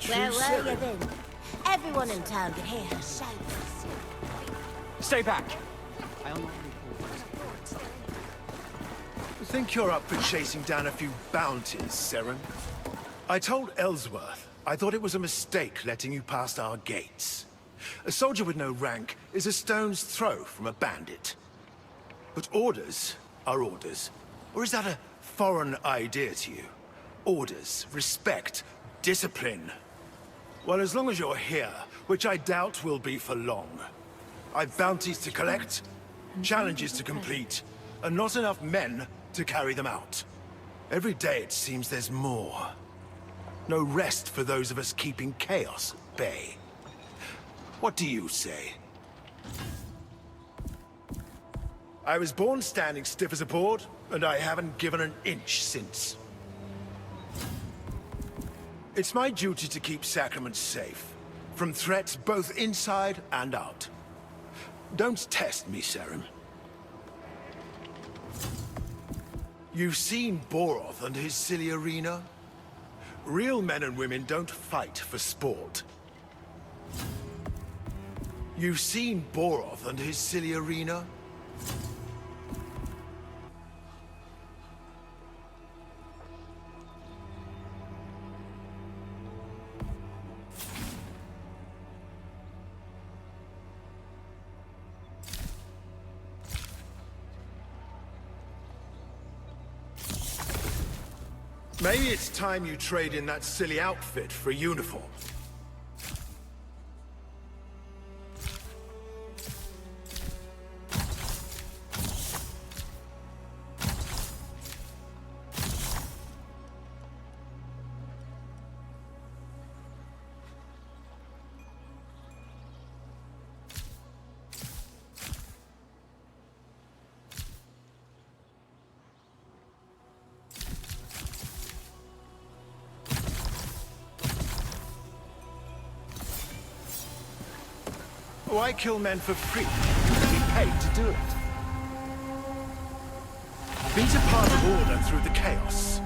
Speaker 10: Where were you then? Everyone in town could hear her shout.
Speaker 5: Stay back.
Speaker 11: Think you're up for chasing down a few bounties, Seren? I told Ellsworth I thought it was a mistake letting you past our gates. A soldier with no rank is a stone's throw from a bandit. But orders are orders. Or is that a foreign idea to you? Orders, respect, discipline. Well, as long as you're here, which I doubt will be for long. I've bounties to collect, challenges to complete, and not enough men to carry them out. Every day it seems there's more. No rest for those of us keeping chaos at bay. What do you say? I was born standing stiff as a board, and I haven't given an inch since. It's my duty to keep Sacrament safe, from threats both inside and out. Don't test me, Seren. You've seen Boroth and his silly arena? Real men and women don't fight for sport. You've seen Boroth and his silly arena? Maybe it's time you trade in that silly outfit for a uniform. Why kill men for free? Be paid to do it. Beat apart order through the chaos.